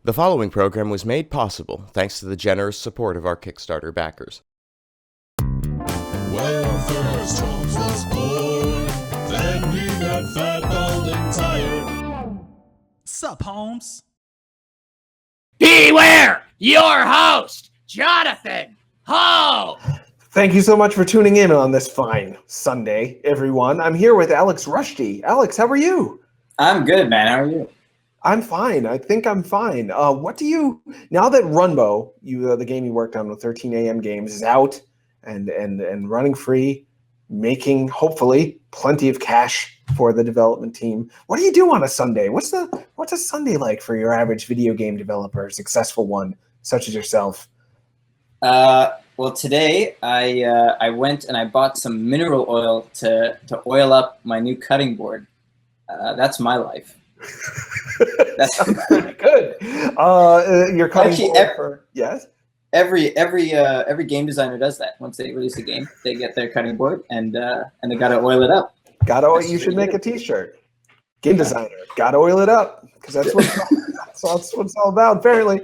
The following program was made possible thanks to the generous support of our Kickstarter backers. Well, first Holmes was born, then he got fat, bald, and tired. Sup, Holmes? Beware your host, Jonathan Holmes. Thank you so much for tuning in on this fine Sunday, everyone. I'm here with Alex Rushdy. Alex, how are you? I'm good, man. How are you? I'm fine. I think I'm fine. Now that Runbow, the game you worked on with 13 a.m. games, is out and running free, making hopefully plenty of cash for the development team. What do you do on a Sunday? What's a Sunday like for your average video game developer, a successful one such as yourself? Well, today I went and I bought some mineral oil to oil up my new cutting board. That's my life. That sounds pretty good. You're cutting board yes. Every game designer does that. Once they release a game, they get their cutting board and they gotta oil it up. You should make a T-shirt. Game designer, gotta oil it up because that's what it's all about. Apparently,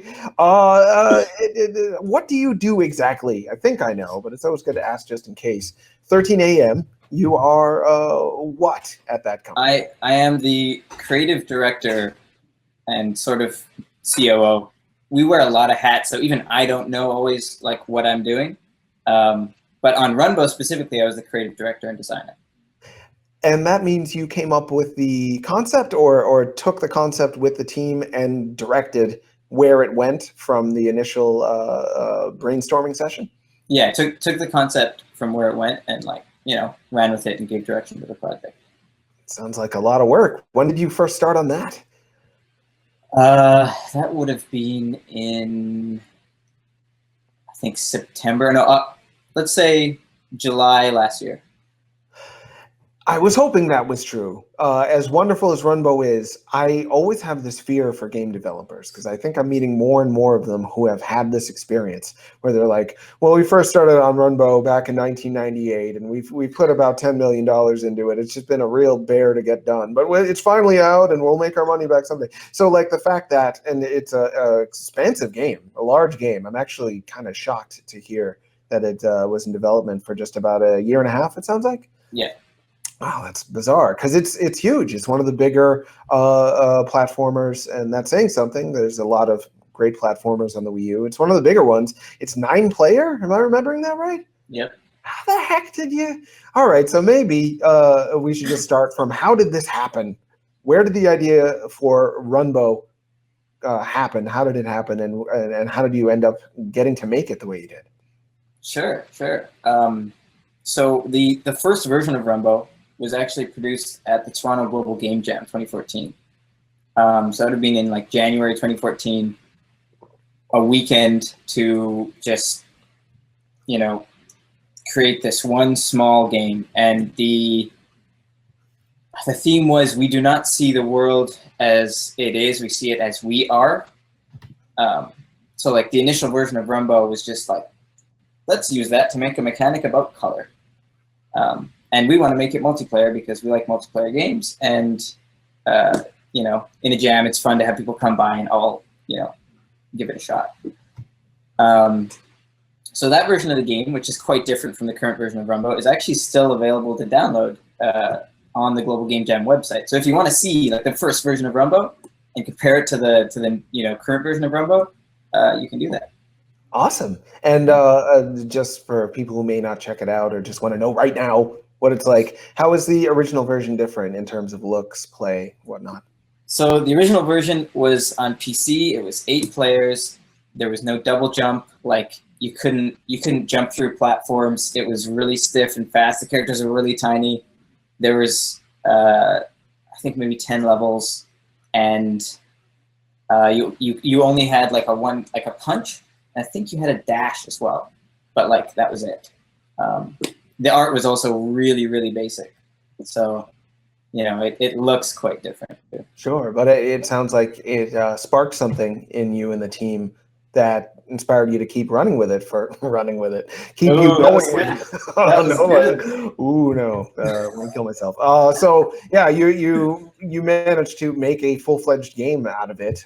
what do you do exactly? I think I know, but it's always good to ask just in case. 13 a.m. You are what at that company? I am the creative director and sort of COO. We wear a lot of hats, so even I don't know always like what I'm doing. But on Runbow specifically, I was the creative director and designer. And that means you came up with the concept or took the concept with the team and directed where it went from the initial brainstorming session? Yeah, took the concept from where it went and ran with it and gave direction to the project. Sounds like a lot of work. When did you first start on that? That would have been in, I think, September. No, let's say July last year. I was hoping that was true. As wonderful as Runbow is, I always have this fear for game developers because I think I'm meeting more and more of them who have had this experience where they're like, well, we first started on Runbow back in 1998 and we put about $10 million into it. It's just been a real bear to get done, but it's finally out and we'll make our money back someday. So like the fact that, and it's a expansive game, a large game, I'm actually kind of shocked to hear that it was in development for just about a year and a half, it sounds like? Yeah. Wow, that's bizarre because it's huge. It's one of the bigger platformers, and that's saying something. There's a lot of great platformers on the Wii U. It's one of the bigger ones. It's 9-player. Am I remembering that right? Yep. How the heck did you? All right, so maybe we should just start from how did this happen? Where did the idea for Runbow happen? How did it happen, and how did you end up getting to make it the way you did? Sure. So the first version of Runbow was actually produced at the Toronto Global Game Jam 2014. So it would have been in like January 2014, a weekend to just, create this one small game. And the theme was, we do not see the world as it is, we see it as we are. So like the initial version of Runbow was just like, let's use that to make a mechanic about color. And we want to make it multiplayer because we like multiplayer games. And, in a jam, it's fun to have people come by and all, give it a shot. So that version of the game, which is quite different from the current version of Runbow, is actually still available to download on the Global Game Jam website. So if you want to see like the first version of Runbow and compare it to the current version of Runbow, you can do that. Awesome. And just for people who may not check it out or just want to know right now what it's like, how is the original version different in terms of looks, play, whatnot? So the original version was on PC. It was 8 players. There was no double jump. Like you couldn't jump through platforms. It was really stiff and fast. The characters were really tiny. There was I think maybe 10 levels, and you only had like a punch. I think you had a dash as well, but like that was it. The art was also really, really basic. So, it looks quite different too. Sure, but it sounds like it sparked something in you and the team that inspired you to keep running with it keep Ooh, you that going was with good. oh That was no good. ooh no I'm gonna kill myself. So yeah, you managed to make a full-fledged game out of it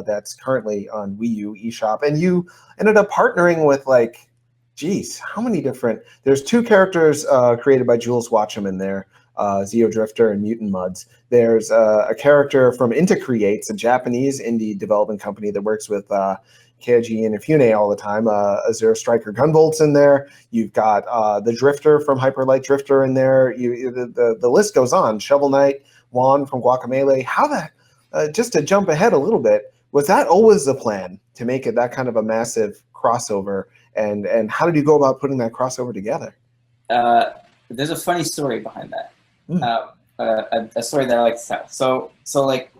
that's currently on Wii U eShop, and you ended up partnering with like, geez, how many different, there's two characters created by Jules Watcham in there, Zeo Drifter and Mutant Muds. There's a character from Inta Creates, a Japanese indie development company that works with Keiji Inafune all the time. Azure Striker Gunvolt's in there. You've got the Drifter from Hyper Light Drifter in there. The list goes on. Shovel Knight, Juan from Guacamelee. How that, just to jump ahead a little bit, was that always the plan to make it that kind of a massive crossover? And how did you go about putting that crossover together? There's a funny story behind that. Mm. A story that I like to tell. So like,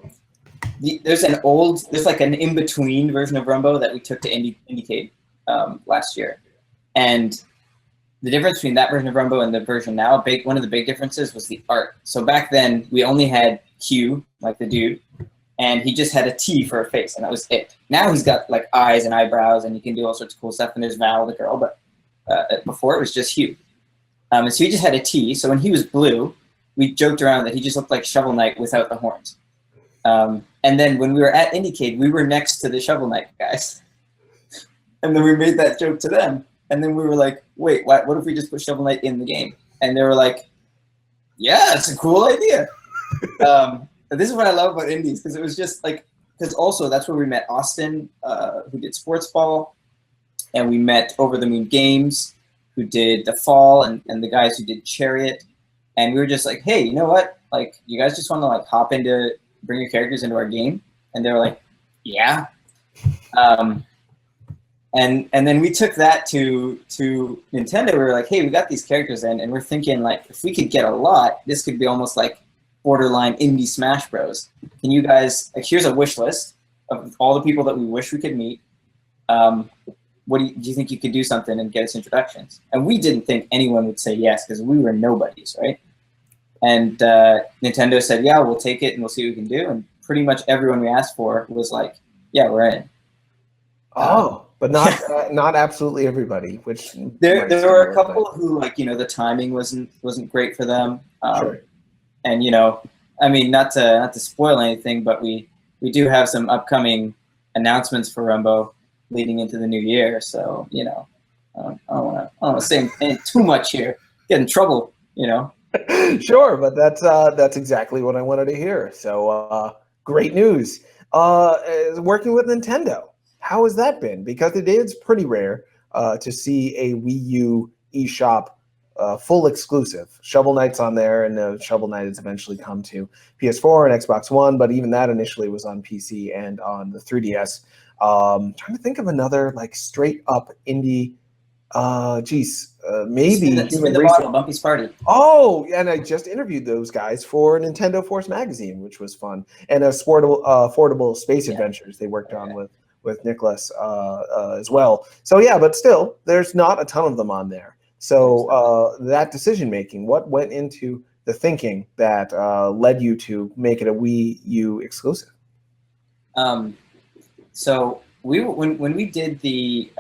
there's like an in-between version of Runbow that we took to Indiecade last year, and the difference between that version of Runbow and the version now, one of the big differences was the art. So back then we only had Q, like the dude, and he just had a T for a face, and that was it. Now he's got like eyes and eyebrows, and he can do all sorts of cool stuff. And there's Val, the girl, but before it was just Hugh. And so he just had a T. So when he was blue, we joked around that he just looked like Shovel Knight without the horns. And then when we were at Indiecade, we were next to the Shovel Knight guys. And then we made that joke to them. And then we were like, wait, what if we just put Shovel Knight in the game? And they were like, yeah, it's a cool idea. This is what I love about indies, because it was just like, because also that's where we met Austin, who did Sports Ball. And we met Over the Moon Games, who did The Fall, and the guys who did Chariot. And we were just like, hey, you know what? Like, you guys just want to like bring your characters into our game? And they were like, yeah. And then we took that to Nintendo. We were like, hey, we got these characters in, and we're thinking like, if we could get a lot, this could be almost like borderline indie Smash Bros. Can you guys, like, here's a wish list of all the people that we wish we could meet. What do you think you could do something and get us introductions? And we didn't think anyone would say yes, because we were nobodies, right? And Nintendo said, yeah, we'll take it and we'll see what we can do. And pretty much everyone we asked for was like, yeah, we're in. But not absolutely everybody. Which there were a couple who, like, you know, the timing wasn't great for them. Sure. And you know, I mean, not to spoil anything, but we do have some upcoming announcements for Runbow leading into the new year. So, you know, I don't want to say too much here. Get in trouble, you know. Sure, but that's exactly what I wanted to hear. So great news. Working with Nintendo, how has that been? Because it is pretty rare to see a Wii U eShop full exclusive. Shovel Knight's on there, and Shovel Knight has eventually come to PS4 and Xbox One, but even that initially was on PC and on the 3DS. Trying to think of another like straight up indie. Maybe Spin the bottle, Bumpy's Party. Oh, and I just interviewed those guys for Nintendo Force Magazine, which was fun, and affordable space adventures they worked on with Nicholas as well. So yeah, but still, there's not a ton of them on there. So that decision making, what went into the thinking that led you to make it a Wii U exclusive? So when we did the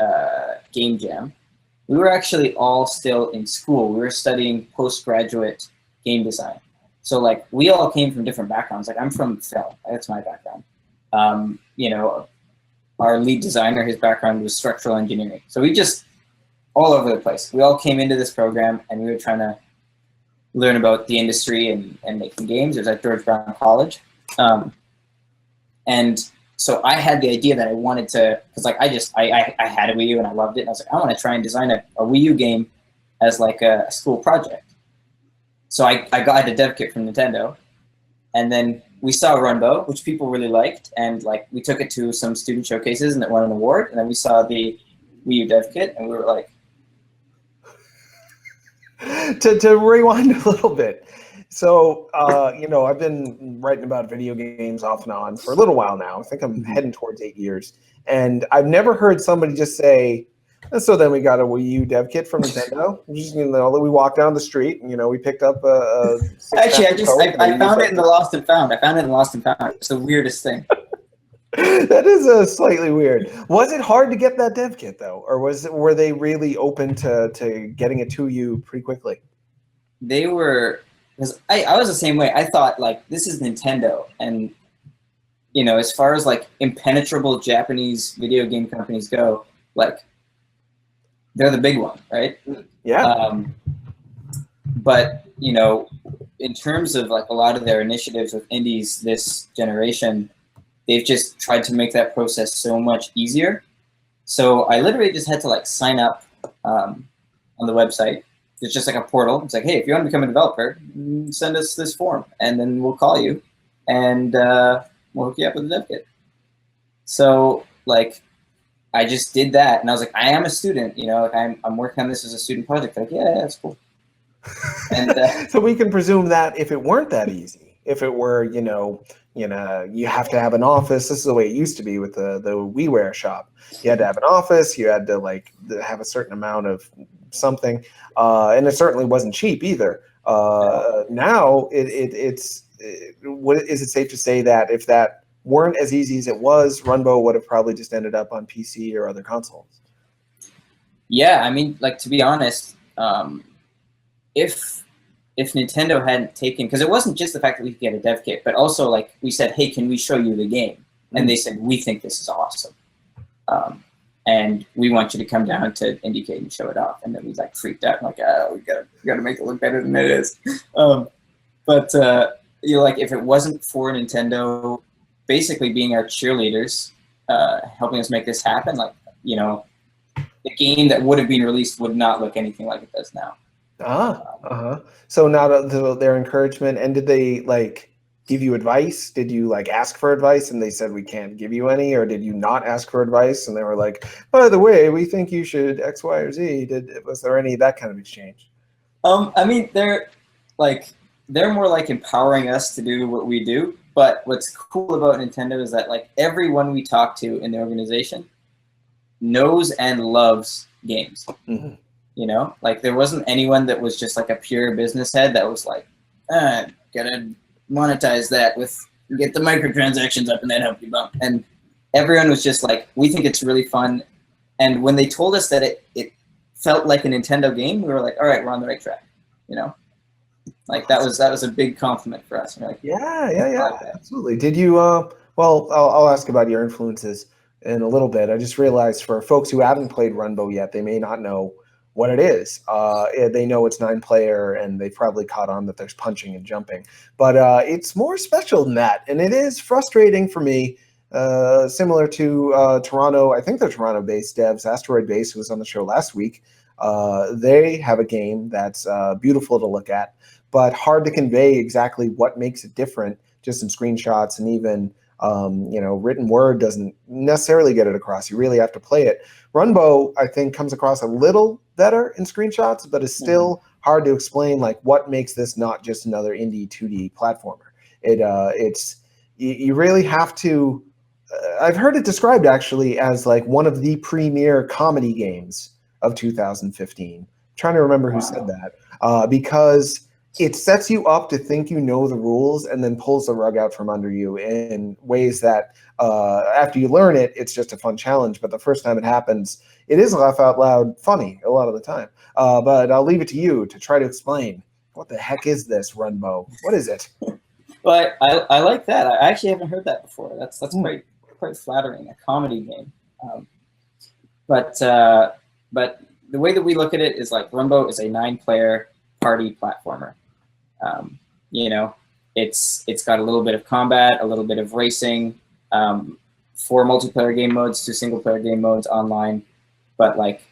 Game Jam, we were actually all still in school. We were studying postgraduate game design. So like, we all came from different backgrounds. Like, I'm from film. That's my background. You know, our lead designer, his background was structural engineering. So we just all over the place. We all came into this program, and we were trying to learn about the industry and making games. It was at George Brown College. And so I had the idea that I wanted to, because like I had a Wii U and I loved it. And I was like, I want to try and design a Wii U game as like a school project. So I got a dev kit from Nintendo, and then we saw Runbow, which people really liked, and like we took it to some student showcases and it won an award. And then we saw the Wii U dev kit, and we were like, to rewind a little bit. So, you know, I've been writing about video games off and on for a little while now. I think I'm heading towards 8 years. And I've never heard somebody just say, and so then we got a Wii U dev kit from Nintendo. Just, you know, we walked down the street and, you know, we picked up a actually, I found it in the Lost and Found. I found it in Lost and Found. It's the weirdest thing. That is slightly weird. Was it hard to get that dev kit though, or were they really open to getting it to you pretty quickly? They were, because I was the same way. I thought like this is Nintendo, and as far as like impenetrable Japanese video game companies go, like they're the big one, right? Yeah. But in terms of like a lot of their initiatives with indies this generation, they've just tried to make that process so much easier. So I literally just had to like sign up on the website. It's just like a portal. It's like, hey, if you want to become a developer, send us this form, and then we'll call you, and we'll hook you up with a dev kit. So like, I just did that, and I was like, I am a student, like I'm working on this as a student project. Like, yeah, that's cool. And so we can presume that if it weren't that easy, if it were, you have to have an office. This is the way it used to be with the WiiWare shop. You had to have an office. You had to like have a certain amount of something, and it certainly wasn't cheap either. Now what is it safe to say that if that weren't as easy as it was, Runbow would have probably just ended up on PC or other consoles? Yeah, I mean, like, to be honest, if Nintendo hadn't taken, because it wasn't just the fact that we could get a dev kit, but also like we said, hey, can we show you the game? And they said, we think this is awesome, and we want you to come down to Indiecade and show it off. And then we like freaked out, like, oh, we gotta make it look better than it is. But like, if it wasn't for Nintendo basically being our cheerleaders, helping us make this happen, like, the game that would have been released would not look anything like it does now. So now their encouragement, and did they like give you advice? Did you like ask for advice and they said we can't give you any, or did you not ask for advice and they were like, by the way, we think you should X, Y, or Z? Was there any of that kind of exchange? I mean, they're more like empowering us to do what we do. But what's cool about Nintendo is that like everyone we talk to in the organization knows and loves games. Mm-hmm. Like there wasn't anyone that was just like a pure business head that was like, gotta monetize that get the microtransactions up and then help you bump. And everyone was just like, we think it's really fun. And when they told us that it felt like a Nintendo game, we were like, all right, we're on the right track. Like that was a big compliment for us. We're like, yeah, absolutely. Did you? Well, I'll ask about your influences in a little bit. I just realized for folks who haven't played Runbow yet, they may not know what it is. They know it's 9-player, and they probably caught on that there's punching and jumping. But it's more special than that, and it is frustrating for me. Similar to Toronto, I think they're Toronto-based devs. Asteroid Base, who was on the show last week, they have a game that's beautiful to look at, but hard to convey exactly what makes it different just in screenshots, and even written word doesn't necessarily get it across. You really have to play it. Runbow, I think, comes across a little better in screenshots, but is still hard to explain, like what makes this not just another indie 2D platformer. You really have to. I've heard it described actually as like one of the premier comedy games of 2015. I'm trying to remember who said that, because it sets you up to think you know the rules and then pulls the rug out from under you in ways that after you learn it, it's just a fun challenge. But the first time it happens, it is laugh out loud funny a lot of the time. But I'll leave it to you to try to explain, what the heck is this, Runbow? What is it? Well, I like that. I actually haven't heard that before. That's quite flattering, a comedy game. But the way that we look at it is like Runbow is a 9-player party platformer. It's got a little bit of combat, a little bit of racing, 4 multiplayer game modes, 2 single-player game modes online. But like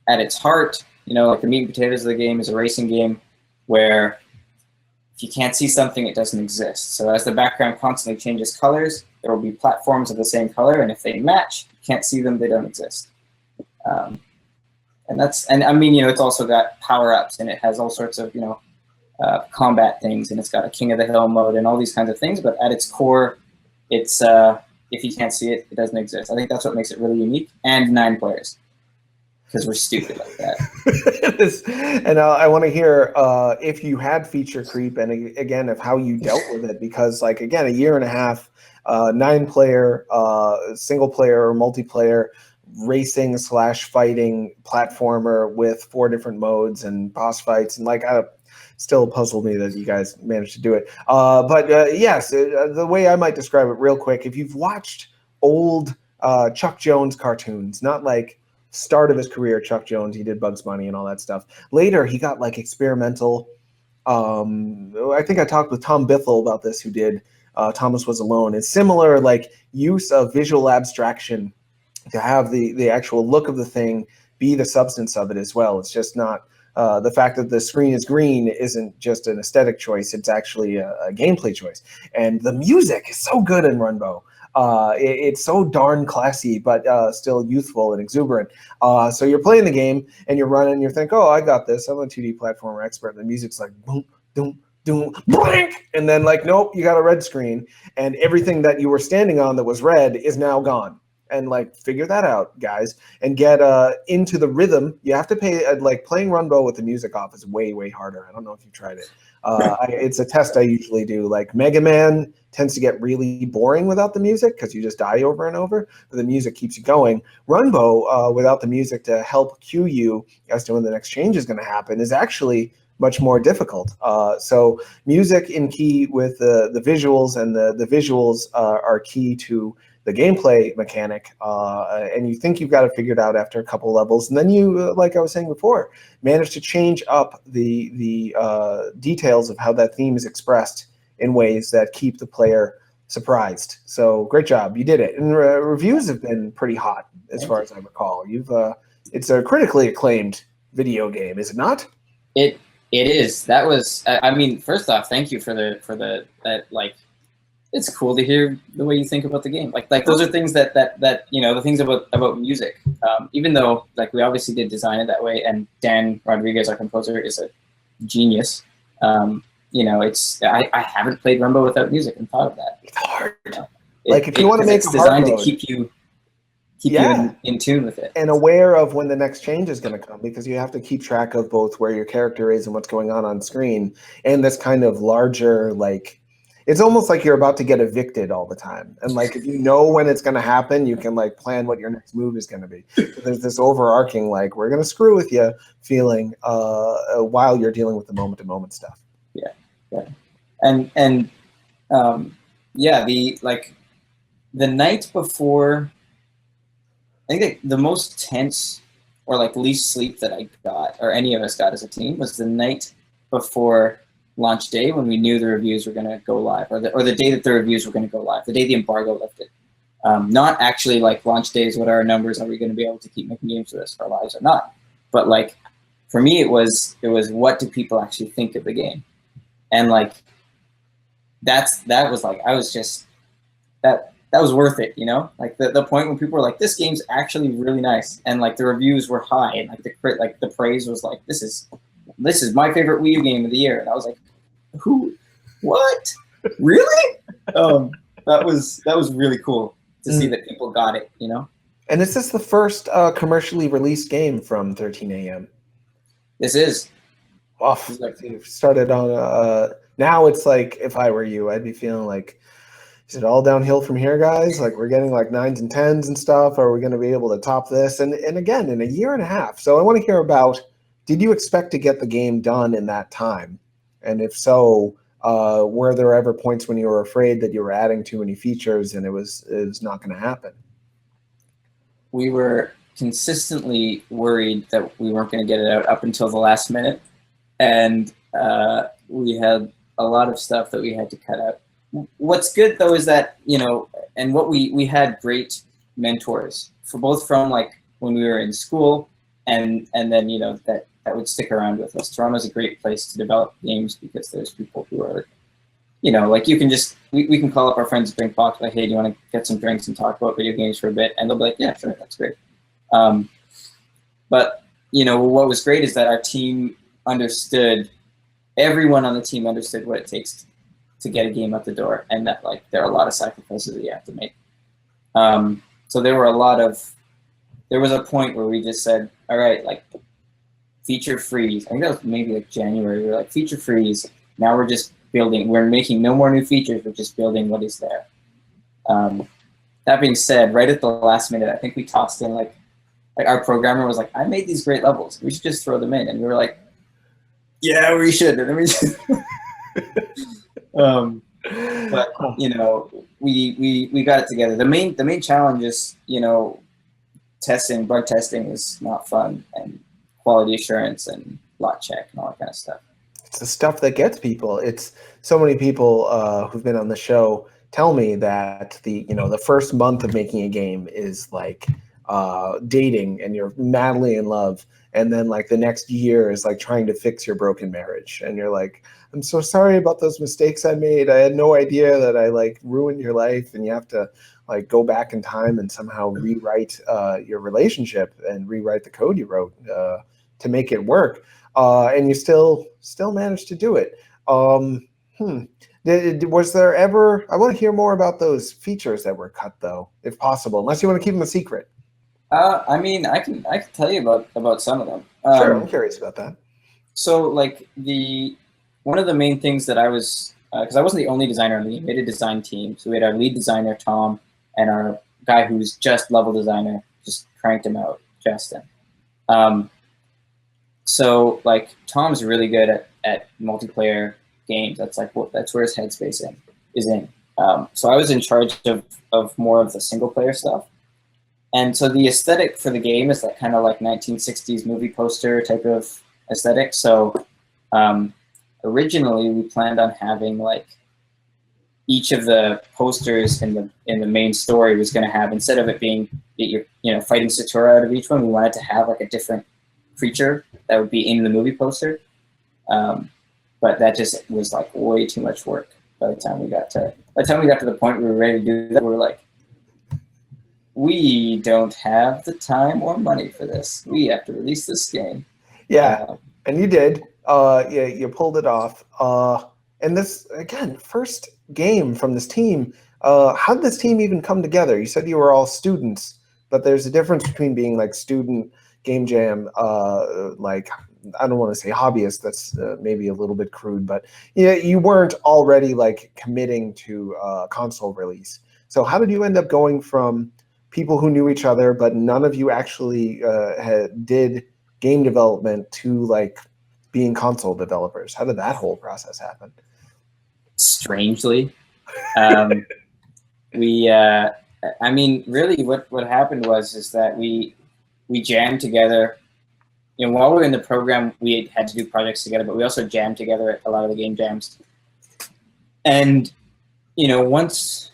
at its heart, like the meat and potatoes of the game is a racing game where if you can't see something, it doesn't exist. So as the background constantly changes colors, there will be platforms of the same color, and if they match, you can't see them, they don't exist. And I mean, it's also got power-ups, and it has all sorts of, combat things, and it's got a King of the Hill mode and all these kinds of things. But at its core, it's if you can't see it, it doesn't exist. I think that's what makes it really unique. And 9 players, because we're stupid like that. And I want to hear if you had feature creep, and again, of how you dealt with it, because like again, a year and a half 9-player, single player or multiplayer racing / fighting platformer with 4 different modes and boss fights, and like still puzzled me that you guys managed to do it. But yes, the way I might describe it real quick, if you've watched old Chuck Jones cartoons, not like start of his career Chuck Jones, he did Bugs Bunny and all that stuff. Later, he got like experimental. I think I talked with Tom Bithell about this, who did Thomas Was Alone. It's similar, like use of visual abstraction to have the actual look of the thing be the substance of it as well. It's just not the fact that the screen is green isn't just an aesthetic choice. It's actually a gameplay choice. And the music is so good in Runbow. It's so darn classy, but still youthful and exuberant. So you're playing the game and you're running and you think, oh, I got this. I'm a 2D platformer expert. And the music's like boom, boom, boom, blank. And then like, nope, you got a red screen. And everything that you were standing on that was red is now gone. And like, figure that out, guys, and get into the rhythm. You have to pay, like playing Runbow with the music off is way, way harder. I don't know if you've tried it. It's a test I usually do. Like Mega Man tends to get really boring without the music because you just die over and over, but the music keeps you going. Runbow, without the music to help cue you as to when the next change is going to happen, is actually much more difficult. So music in key with the visuals, and the visuals are key to the gameplay mechanic, and you think you've got it figured out after a couple levels, and then you, like I was saying before, manage to change up the details of how that theme is expressed in ways that keep the player surprised. So great job, you did it. And reviews have been pretty hot, as far as I recall. It's a critically acclaimed video game, is it not? It is. That was. I mean, first off, thank you for the like. It's cool to hear the way you think about the game. Like those are things that the things about music. Even though like we obviously did design it that way, and Dan Rodriguez, our composer, is a genius. It's I haven't played Runbow without music and thought of that. It's hard. If you want to make it's designed to keep you in tune with it and aware of when the next change is going to come, because you have to keep track of both where your character is and what's going on screen, and this kind of larger like. It's almost like you're about to get evicted all the time. And like, if you know when it's going to happen, you can like plan what your next move is going to be. So there's this overarching, like, we're going to screw with you feeling while you're dealing with the moment to moment stuff. Yeah. And the night before, I think the most tense or like least sleep that I got, or any of us got as a team, was the night before launch day, when we knew the reviews were going to go live, or the day that the reviews were going to go live, the day the embargo lifted. Not actually like launch days, what are our numbers, are we going to be able to keep making games for the rest of our lives or not? But like, for me, it was what do people actually think of the game? And like, that was like, I was just, that was worth it, like the point when people were like, this game's actually really nice, and like the reviews were high, and like the praise was like, this is my favorite Wii U game of the year. And I was like, what? Really? That was really cool to see that people got it, And is this the first commercially released game from 13 AM? This is. Wow. You've started on now it's like, if I were you, I'd be feeling like, is it all downhill from here, guys? Like, we're getting like 9s and 10s and stuff. Are we going to be able to top this? And again, in a year and a half. So I want to hear about, did you expect to get the game done in that time? And if so, were there ever points when you were afraid that you were adding too many features and it was not going to happen? We were consistently worried that we weren't going to get it out up until the last minute. And we had a lot of stuff that we had to cut out. What's good though is that, and what we had great mentors from like when we were in school, and then, that would stick around with us. Toronto's a great place to develop games because there's people who are, like you can just, we can call up our friends at Drink Box, like, hey, do you want to get some drinks and talk about video games for a bit? And they'll be like, yeah, sure, that's great. But, what was great is that our team understood, everyone on the team understood what it takes to get a game out the door, and that like there are a lot of sacrifices that you have to make. So there was a point where we just said, all right, like feature freeze. I think that was maybe like January. We were like, feature freeze. Now we're just building. We're making no more new features. We're just building what is there. That being said, right at the last minute, I think we tossed in like our programmer was like, "I made these great levels. We should just throw them in," and we were like, "Yeah, we should." And then we just, but you know, we got it together. The main challenge is, you know, bug testing is not fun, and quality assurance and lot check and all that kind of stuff. It's the stuff that gets people. It's so many people who've been on the show tell me that the first month of making a game is like dating, and you're madly in love, and then like the next year is like trying to fix your broken marriage, and you're like, I'm so sorry about those mistakes I made. I had no idea that I like ruined your life, and you have to like go back in time and somehow rewrite your relationship and rewrite the code you wrote to make it work. And you still managed to do it. Was there ever? I want to hear more about those features that were cut, though, if possible. Unless you want to keep them a secret. I mean, I can tell you about some of them. Sure, I'm curious about that. So, like one of the main things that I was, because I wasn't the only designer on the team, we had a design team. So we had our lead designer Tom and our guy who's just level designer, just cranked him out, Justin. So like Tom's really good at multiplayer games. That's where his headspace is in. So I was in charge of more of the single player stuff. And so the aesthetic for the game is that kind of like 1960s movie poster type of aesthetic. So originally we planned on having like each of the posters in the main story was going to have, instead of it being that you're fighting Satura out of each one, we wanted to have like a different creature that would be in the movie poster. But that just was like way too much work. By the time we got to the point where we were ready to do that, we were like, we don't have the time or money for this. We have to release this game. Yeah, and you did. You pulled it off. And this, again, first game from this team. How did this team even come together? You said you were all students, but there's a difference between being like student game jam, like, I don't want to say hobbyist. That's maybe a little bit crude, but yeah, you weren't already like committing to console release. So how did you end up going from people who knew each other, but none of you actually did game development, to like being console developers? How did that whole process happen? Strangely, I mean, really, what happened is that we jammed together. You know, while we were in the program, we had to do projects together, but we also jammed together at a lot of the game jams. And you know, because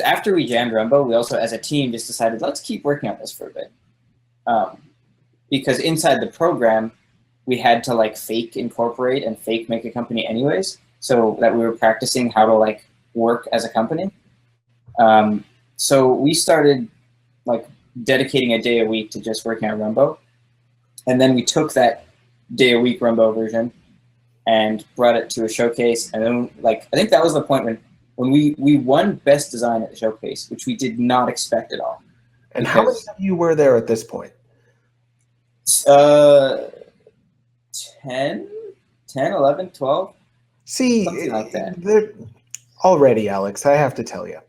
after we jammed Runbow, we also, as a team, just decided, let's keep working on this for a bit. Because inside the program, we had to like fake incorporate and fake make a company anyways, so that we were practicing how to like work as a company. So we started like dedicating a day a week to just working on Runbow. And then we took that day a week Runbow version and brought it to a showcase. And then like, I think that was the point when we won best design at the showcase, which we did not expect at all. And how many of you were there at this point? 10, 11, 12. See, something like that. Already, Alex, I have to tell you,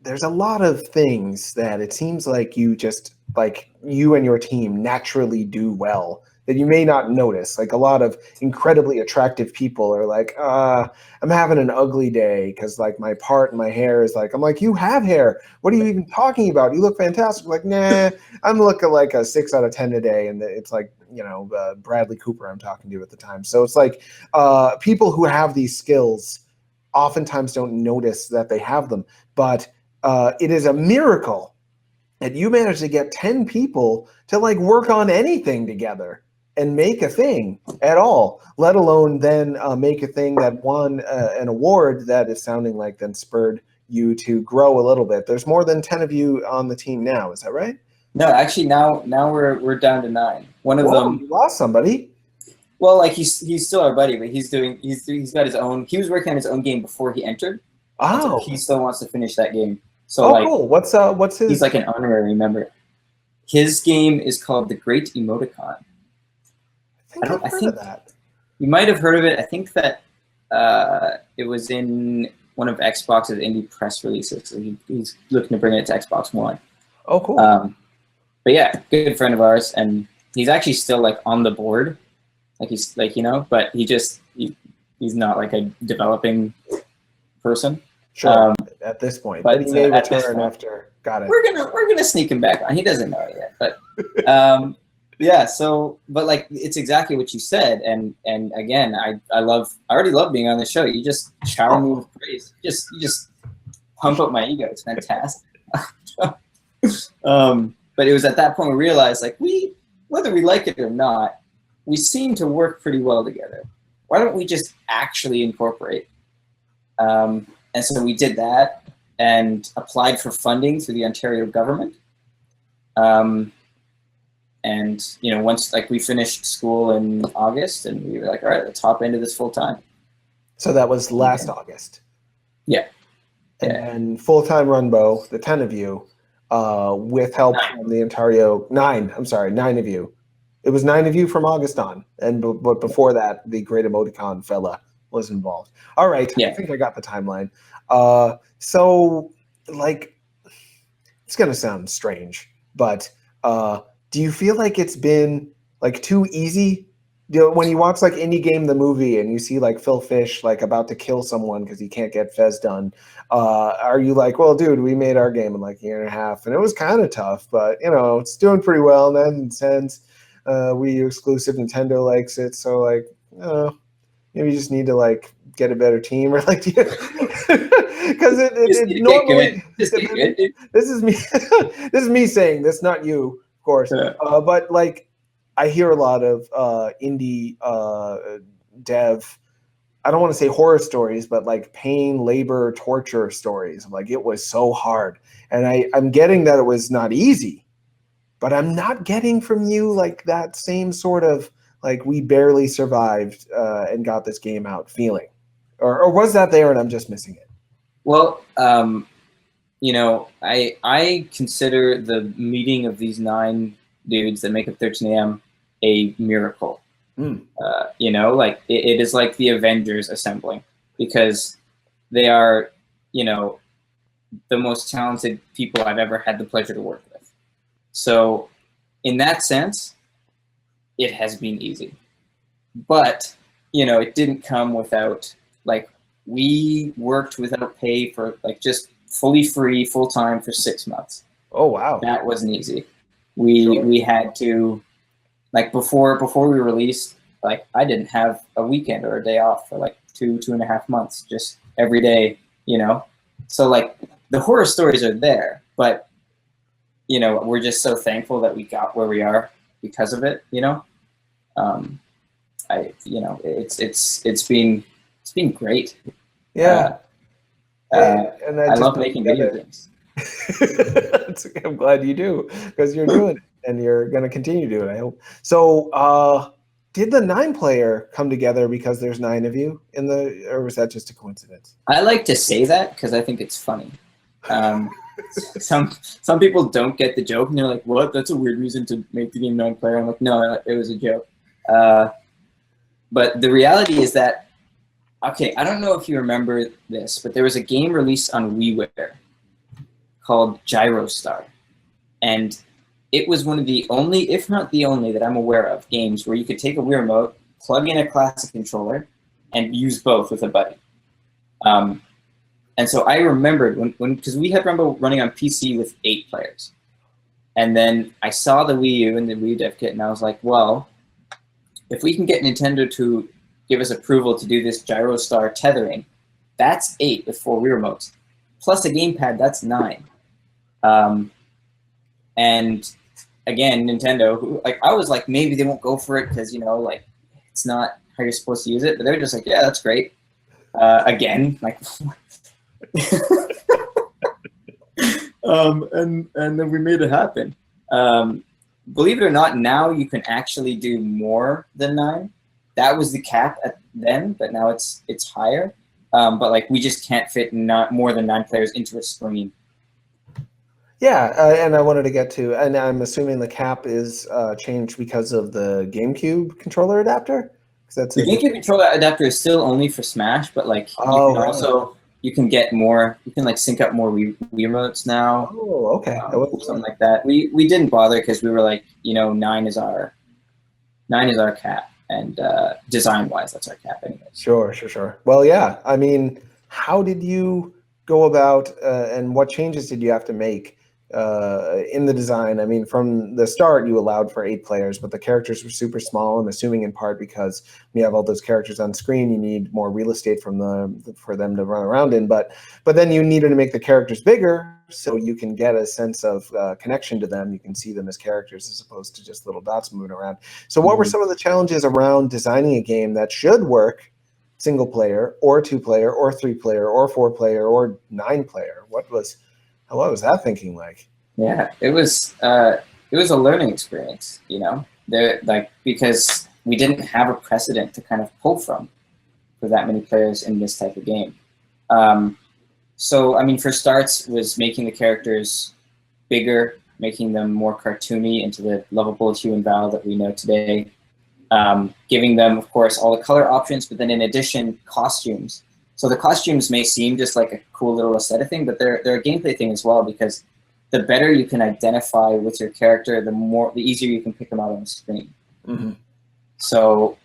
there's a lot of things that it seems like you just, like, you and your team naturally do well that you may not notice. Like, a lot of incredibly attractive people are like, I'm having an ugly day because like my part in my hair is like, I'm like, you have hair. What are you even talking about? You look fantastic. Like, nah, I'm looking like a 6 out of 10 today. And it's like, you know, Bradley Cooper I'm talking to at the time. So it's like people who have these skills oftentimes don't notice that they have them. But it is a miracle that you managed to get 10 people to like work on anything together and make a thing at all, let alone then make a thing that won an award that is sounding like then spurred you to grow a little bit. There's more than 10 of you on the team now. Is that right? No, actually now we're down to 9. One of them, you lost somebody. Well, like he's still our buddy, but he's got his own. He was working on his own game before he entered. Oh, so he still wants to finish that game. So cool. What's his? He's like an honorary member. His game is called The Great Emoticon. I think of that. You might have heard of it. I think that it was in one of Xbox's indie press releases. So he's looking to bring it to Xbox One. Oh, cool. But yeah, good friend of ours, and he's actually still like on the board, like he's like but he's not like a developing person. Sure. At this point, but he may return after. Got it. We're gonna sneak him back on. He doesn't know it yet, but yeah. So, but like it's exactly what you said, and again, I already love being on the show. You just shower me with praise. You just pump up my ego. It's fantastic. But it was at that point we realized, like, whether we like it or not, we seem to work pretty well together. Why don't we just actually incorporate? And so we did that and applied for funding through the Ontario government. And once like we finished school in August, and we were like, all right, let's hop into this full time. So that was last August. Yeah. And full-time Runbow, the 10 of you, with help from the Ontario 9 of you. It was 9 of you from August on, but before that, the Great Emoticon fella was involved. All right, I think I got the timeline. So, like, it's gonna sound strange, but do you feel like it's been like too easy? When you watch like Indie Game the movie and you see like Phil Fish like about to kill someone because he can't get Fez done, are you like, well, dude, we made our game in like a year and a half and it was kind of tough, but it's doing pretty well. And then since Wii U exclusive, Nintendo likes it, so like, maybe you just need to like get a better team or like, because it normally this is me this is me saying this, not you, of course, but like. I hear a lot of indie dev, I don't want to say horror stories, but like pain, labor, torture stories. Like it was so hard. And I'm getting that it was not easy, but I'm not getting from you like that same sort of like we barely survived and got this game out feeling. Or was that there and I'm just missing it? Well, I consider the meeting of these 9 dudes that make up 13 AM a miracle. Like it is like the Avengers assembling, because they are, the most talented people I've ever had the pleasure to work with. So in that sense, it has been easy. But, it didn't come without, like, we worked without pay for, like, just fully free, full-time for 6 months. Oh, wow. That wasn't easy. We had to, like, before we released, like, I didn't have a weekend or a day off for like 2.5 months, just every day, So like the horror stories are there, but we're just so thankful that we got where we are because of it, it's been great. Yeah. And I love making video games. I'm glad you do, because you're doing it and you're going to continue to do it, I hope. So did the 9-player come together because there's 9 of you or was that just a coincidence? I like to say that because I think it's funny. Some people don't get the joke and they're like, what? That's a weird reason to make the game 9-player. I'm like, no, it was a joke. But the reality is that, okay, I don't know if you remember this, but there was a game released on WiiWare called Gyrostar. And it was one of the only, if not the only, that I'm aware of games where you could take a Wii remote, plug in a classic controller, and use both with a buddy. And so I remembered when because we had Runbow running on PC with 8 players. And then I saw the Wii U and the Wii dev kit, and I was like, well, if we can get Nintendo to give us approval to do this Gyrostar tethering, that's 8 with 4 Wii remotes. Plus a gamepad, that's 9. And again, Nintendo, I was like, maybe they won't go for it because, like, it's not how you're supposed to use it. But they're just like, yeah, that's great. Again, like, and then we made it happen. Believe it or not, now you can actually do more than 9. That was the cap then, but now it's higher. But like, we just can't fit not more than 9 players into a screen. Yeah, and I wanted to get to, and I'm assuming the cap is changed because of the GameCube controller adapter. The GameCube controller adapter is still only for Smash, but like you can also you can get more. You can like sync up more Wii remotes now. Oh, okay. Something like that. We didn't bother because we were like, 9 is our cap, and design wise, that's our cap anyways. Sure. Well, yeah. I mean, how did you go about, and what changes did you have to make in the design? I mean, from the start, you allowed for 8 players, but the characters were super small. I'm assuming in part because we have all those characters on screen, you need more real estate for them to run around in. But then you needed to make the characters bigger so you can get a sense of connection to them. You can see them as characters as opposed to just little dots moving around. So what were some of the challenges around designing a game that should work single player or 2 player or 3 player or 4 player or 9 player? What was that thinking like? Yeah, it was a learning experience, because we didn't have a precedent to kind of pull from for that many players in this type of game. So, I mean, for starts, was making the characters bigger, making them more cartoony into the lovable hue and val that we know today. Giving them, of course, all the color options, but then in addition, costumes. So the costumes may seem just like a cool little aesthetic thing, but they're a gameplay thing as well, because the better you can identify with your character, the easier you can pick them out on the screen. Mm-hmm. So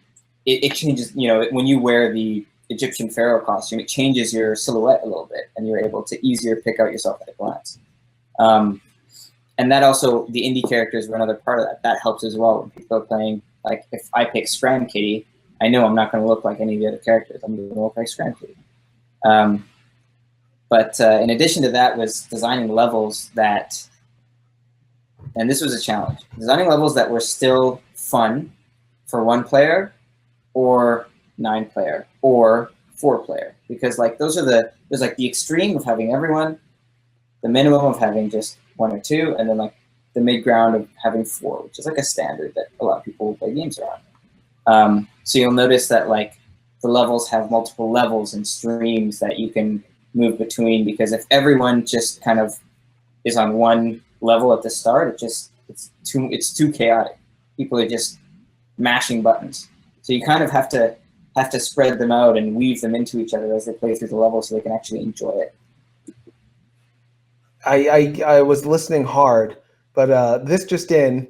it changes, when you wear the Egyptian pharaoh costume, it changes your silhouette a little bit, and you're able to easier pick out yourself at a glance. And that also, the indie characters were another part of that. That helps as well when people are playing. Like, if I pick Scram Kitty, I know I'm not going to look like any of the other characters. I'm going to look like Scram Kitty. But in addition to that was designing levels that, and this was a challenge, designing levels that were still fun for 1 player or 9 player or 4 player. Because like there's like the extreme of having everyone, the minimum of having just 1 or 2, and then like the mid-ground of having 4, which is like a standard that a lot of people play games around. So you'll notice that like the levels have multiple levels and streams that you can move between, because if everyone just kind of is on one level at the start, it's too chaotic. People are just mashing buttons. So you kind of have to spread them out and weave them into each other as they play through the level so they can actually enjoy it. I was listening hard, but this just in.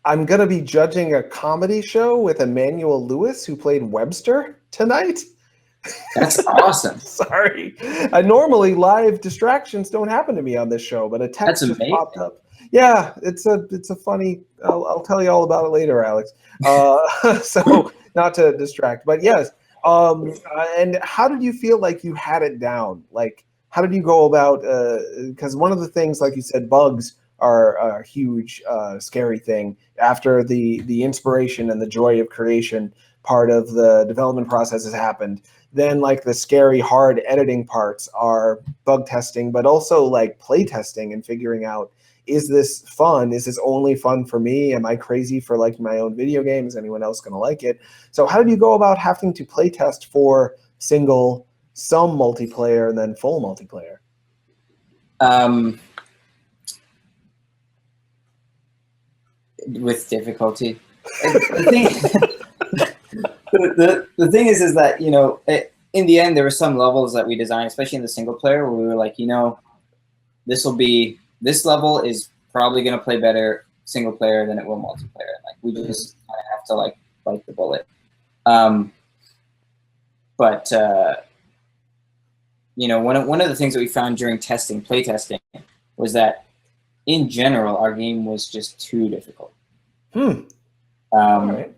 I'm going to be judging a comedy show with Emmanuel Lewis, who played Webster, tonight. That's awesome. Sorry. Normally, live distractions don't happen to me on this show, but a text just popped up. Yeah, it's a funny. I'll tell you all about it later, Alex. So not to distract, but yes. And how did you feel like you had it down? Like, how did you go about? Because one of the things, like you said, bugs are a huge, scary thing. After the inspiration and the joy of creation part of the development process has happened, then like the scary, hard editing parts are bug testing, but also like play testing and figuring out, is this fun? Is this only fun for me? Am I crazy for liking my own video game? Is anyone else going to like it? So how did you go about having to play test for single, some multiplayer, and then full multiplayer? With difficulty. The thing is that, in the end, there were some levels that we designed, especially in the single player, where we were like, this level is probably going to play better single player than it will multiplayer. Like, we just kind of have to like bite the bullet. But one of the things that we found during play testing, was that in general, our game was just too difficult. All right.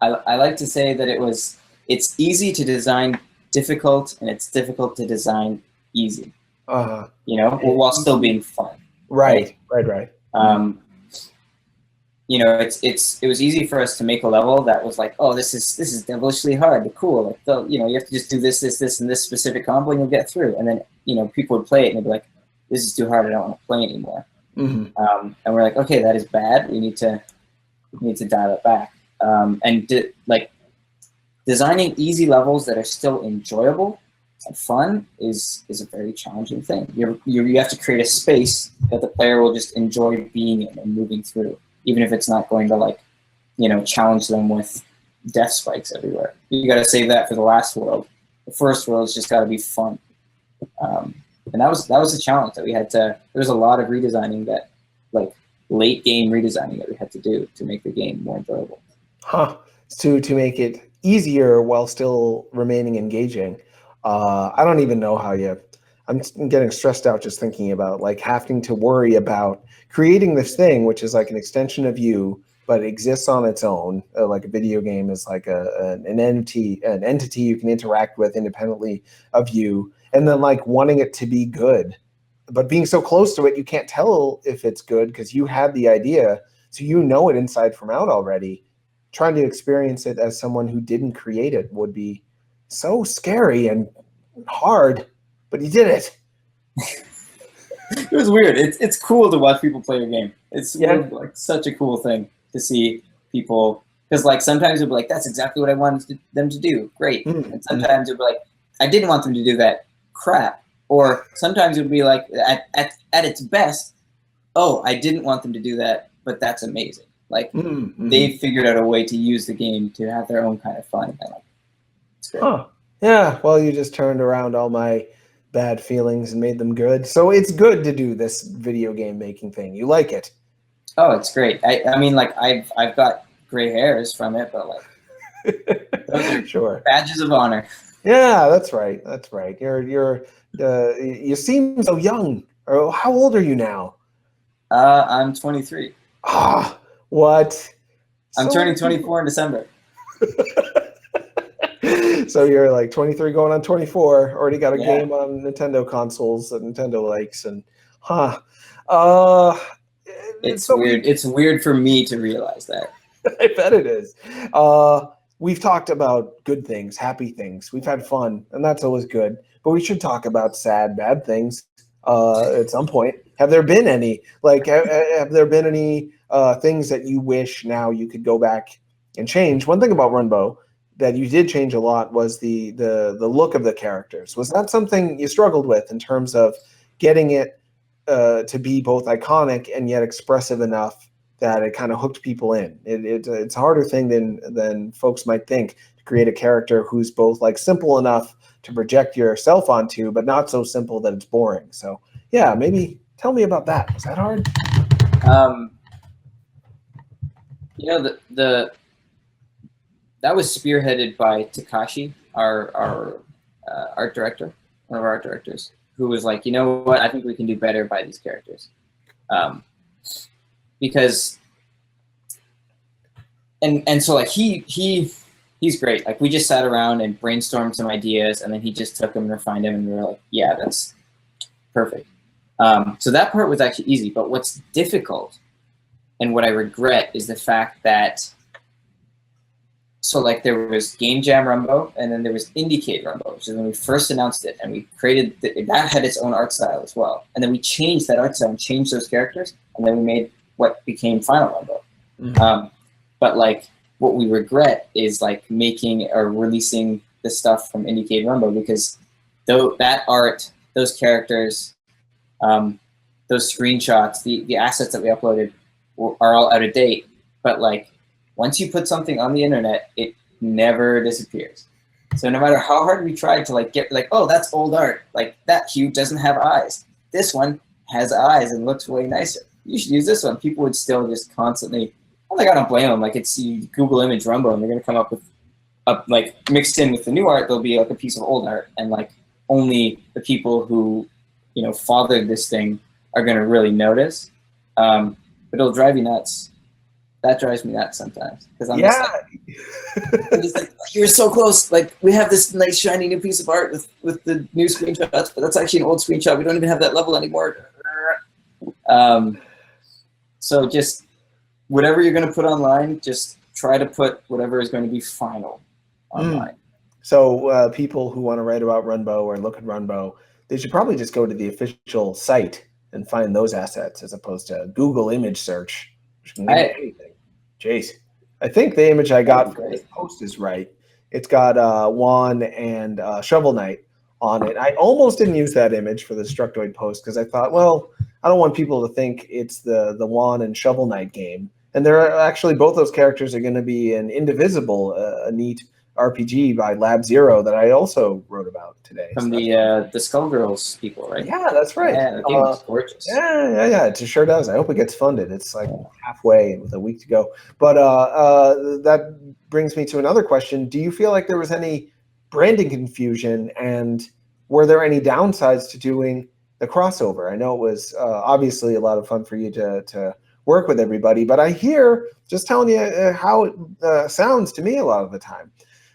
I like to say that it's easy to design difficult, and it's difficult to design easy. While still being fun. Right. It was easy for us to make a level that was like, oh, this is devilishly hard, but cool. Like, you have to just do this, and this specific combo, and you'll get through. And then, people would play it and they'd be like, this is too hard, I don't want to play anymore. Mm-hmm. And we're like, okay, that is bad. We need to dial it back. Designing easy levels that are still enjoyable and fun is a very challenging thing. You have to create a space that the player will just enjoy being in and moving through, even if it's not going to challenge them with death spikes everywhere. You got to save that for the last world, the first world's just got to be fun. And that was a challenge that we had to. There was a lot of redesigning that, like late game redesigning that we had to do to make the game more enjoyable. Huh. To make it easier while still remaining engaging. I don't even know how you. I'm getting stressed out just thinking about like having to worry about creating this thing, which is like an extension of you, but exists on its own. Like a video game is like an entity you can interact with independently of you, and then like wanting it to be good, but being so close to it, you can't tell if it's good because you had the idea, so you know it inside from out already. Trying to experience it as someone who didn't create it would be so scary and hard, but you did it. It was weird. It's cool to watch people play a game. It's Yeah. like such a cool thing to see people, because like sometimes it'll be like, that's exactly what I wanted them to do. Great. And sometimes it'll be like, I didn't want them to do that. Crap. Or sometimes it would be like at its best, oh, I didn't want them to do that, but that's amazing. Like they figured out a way to use the game to have their own kind of fun. And like, it's great. Huh. Yeah, well, you just turned around all my bad feelings and made them good. So it's good to do this video game making thing. You like it? Oh, it's great. I mean, like I've got gray hairs from it, but like those are Sure. badges of honor. Yeah, that's right. That's right. You seem so young. Or how old are you now? I'm 23. Ah, what? I'm So turning 24 in December. So you're like 23 going on 24, already got a Yeah. game on Nintendo consoles that Nintendo likes, and uh It's so weird. It's weird for me to realize that. I bet it is. We've talked about good things, happy things. We've had fun, and that's always good. But we should talk about sad, bad things at some point. Have there been any? Like, have there been any things that you wish now you could go back and change? One thing about Runbow that you did change a lot was the look of the characters. Was that something you struggled with in terms of getting it to be both iconic and yet expressive enough that it kind of hooked people in? It's a harder thing than folks might think to create a character who's both like simple enough to project yourself onto, but not so simple that it's boring. So yeah, maybe tell me about that. Was that hard? You know, the that was spearheaded by Takashi, our art director, one of our art directors, who was like, you know what, I think we can do better by these characters, because and so like he's great. Like we just sat around and brainstormed some ideas, and then he just took them and refined them, and we were like, yeah, that's perfect. So that part was actually easy, but what's difficult and what I regret is the fact that, so like there was Game Jam Runbow, and then there was Indiecade Runbow, which is when we first announced it, and we created that had its own art style as well, and then we changed that art style and changed those characters, and then we made what became Final Runbow. But like what we regret is like making or releasing the stuff from Indiecade Runbow, because though that art, those characters, those screenshots, the assets that we uploaded are all out of date. But like once you put something on the internet, it never disappears. So no matter how hard we tried to like get like, oh, that's old art, like that hue doesn't have eyes, this one has eyes and looks way nicer, you should use this one, people would still just constantly, like I don't blame them. Like it's, you Google image Runbow and they're gonna come up with like mixed in with the new art, there'll be like a piece of old art, and like only the people who, you know, fathered this thing are gonna really notice. But it'll drive you nuts. That drives me nuts sometimes, because I'm just like, you're so close. Like we have this nice shiny new piece of art with the new screenshots, but that's actually an old screenshot. We don't even have that level anymore. So just whatever you're going to put online, just try to put whatever is going to be final online. So people who want to write about Runbow or look at Runbow, they should probably just go to the official site and find those assets as opposed to Google image search, which can give you anything. Jeez. I think the image I got from this post is right. It's got Juan and Shovel Knight on it. I almost didn't use that image for the Structoid post because I thought, well, I don't want people to think it's the Juan and Shovel Knight game. And they're actually, both those characters are going to be an Indivisible, a neat RPG by Lab Zero that I also wrote about today. From So the Skullgirls people, right? yeah, that's right. Yeah, the game was gorgeous. Yeah, it sure does. I hope it gets funded. It's like halfway with a week to go. But that brings me to another question. Do you feel like there was any branding confusion, and were there any downsides to doing the crossover? I know it was obviously a lot of fun for you to work with everybody, but I hear, just telling you how it sounds to me a lot of the time.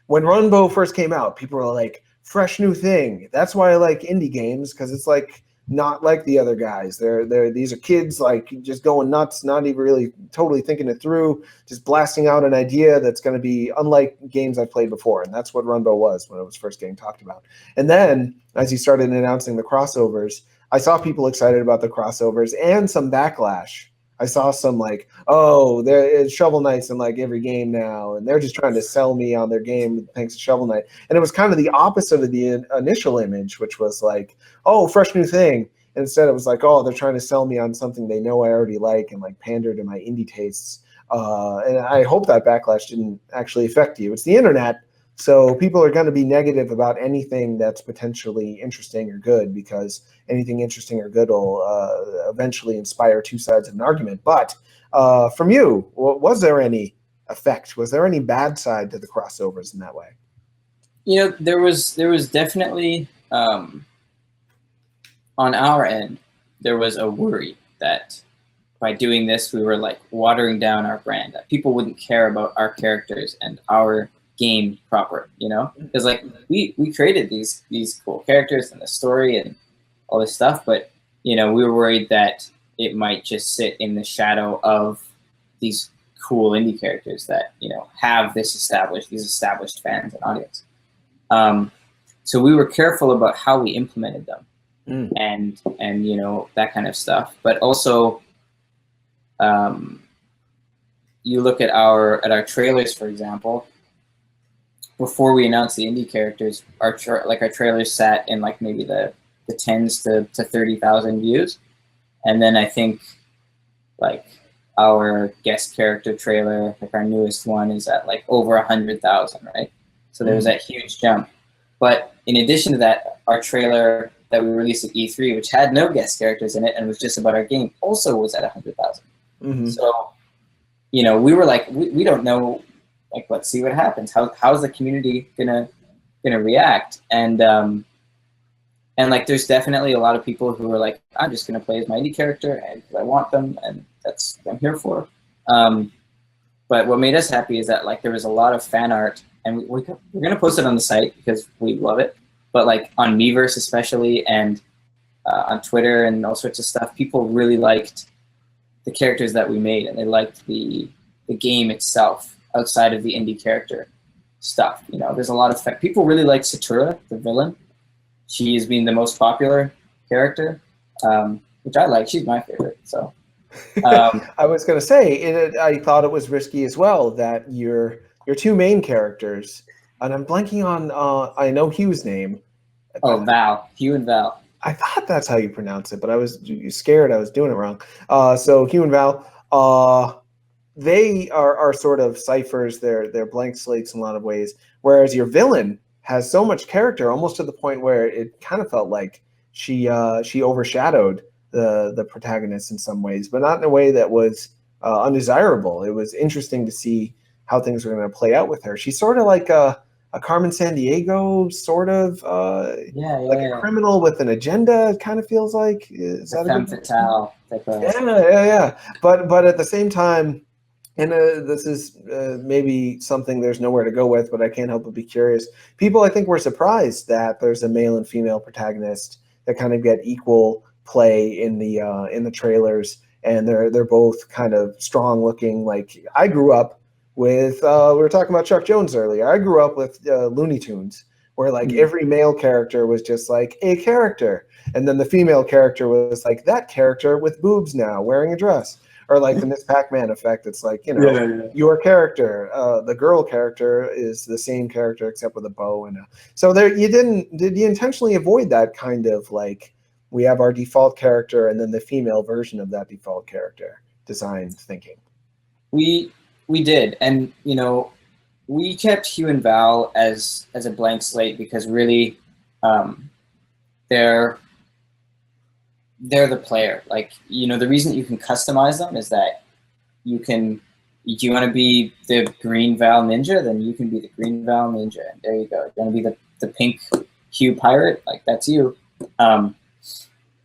When Runbow first came out, people were like, fresh new thing. That's why I like indie games, because it's like not like the other guys. These are kids like just going nuts, not even really totally thinking it through, just blasting out an idea that's going to be unlike games I've played before. And that's what Runbow was when it was first getting talked about. And then as he started announcing the crossovers, I saw people excited about the crossovers and some backlash. I saw some like, oh, there is Shovel Knight's in like every game now, and they're just trying to sell me on their game thanks to Shovel Knight. And it was kind of the opposite of the initial image, which was like, oh, fresh new thing. And instead, it was like, oh, they're trying to sell me on something they know I already like and like pander to my indie tastes. And I hope that backlash didn't actually affect you. It's the internet. So people are going to be negative about anything that's potentially interesting or good, because anything interesting or good will eventually inspire two sides of an argument. But from you, was there any effect? Was there any bad side to the crossovers in that way? There was definitely on our end, there was a worry that by doing this, we were like watering down our brand, that people wouldn't care about our characters and our game proper, because like we created these cool characters and the story and all this stuff, but we were worried that it might just sit in the shadow of these cool indie characters that have these established fans and audience. So we were careful about how we implemented them, and that kind of stuff. But also, you look at our trailers, for example. Before we announced the indie characters, our trailers sat in like maybe the 10s to 30,000 views, and then I think like our guest character trailer, like our newest one, is at like over 100,000, right? So there was that huge jump. But in addition to that, our trailer that we released at E3, which had no guest characters in it and was just about our game, also was at 100,000. Mm-hmm. So we were like, we don't know. Like, let's see what happens. How's the community gonna react? And like, there's definitely a lot of people who are like, I'm just gonna play as my indie character, and I want them, and that's what I'm here for. But what made us happy is that like there was a lot of fan art, and we're gonna post it on the site because we love it. But like on Miiverse especially, and on Twitter and all sorts of stuff, people really liked the characters that we made, and they liked the game itself. Outside of the indie character stuff, there's a lot of people really like Satura, the villain. She is being the most popular character, which I like. She's my favorite. So I was going to say, I thought it was risky as well that your two main characters, and I'm blanking on, I know Hugh's name. Oh, Val. Hugh and Val. I thought that's how you pronounce it, but I was scared I was doing it wrong. So Hugh and Val, they are sort of ciphers. They're blank slates in a lot of ways. Whereas your villain has so much character, almost to the point where it kind of felt like she overshadowed the protagonist in some ways, but not in a way that was undesirable. It was interesting to see how things were going to play out with her. She's sort of like a Carmen Sandiego, sort of a criminal with an agenda. It kind of feels like. Is that a femme fatale type of? Yeah. But at the same time. And this is maybe something there's nowhere to go with, but I can't help but be curious. People, I think, were surprised that there's a male and female protagonist that kind of get equal play in the trailers, and they're both kind of strong looking. Like I grew up with, we were talking about Chuck Jones earlier. I grew up with Looney Tunes, where like every male character was just like a character, and then the female character was like that character with boobs now wearing a dress. Or like the Miss Pac-Man effect. It's like, your character, the girl character is the same character except with a bow. So did you intentionally avoid that kind of like, we have our default character and then the female version of that default character design thinking? We did. And, we kept Hugh and Val as a blank slate because really, they're the player. Like, the reason that you can customize them is that you can. Do you want to be the green Val ninja? Then you can be the green Val ninja. And there you go. You want to be the pink Hugh pirate? Like, that's you.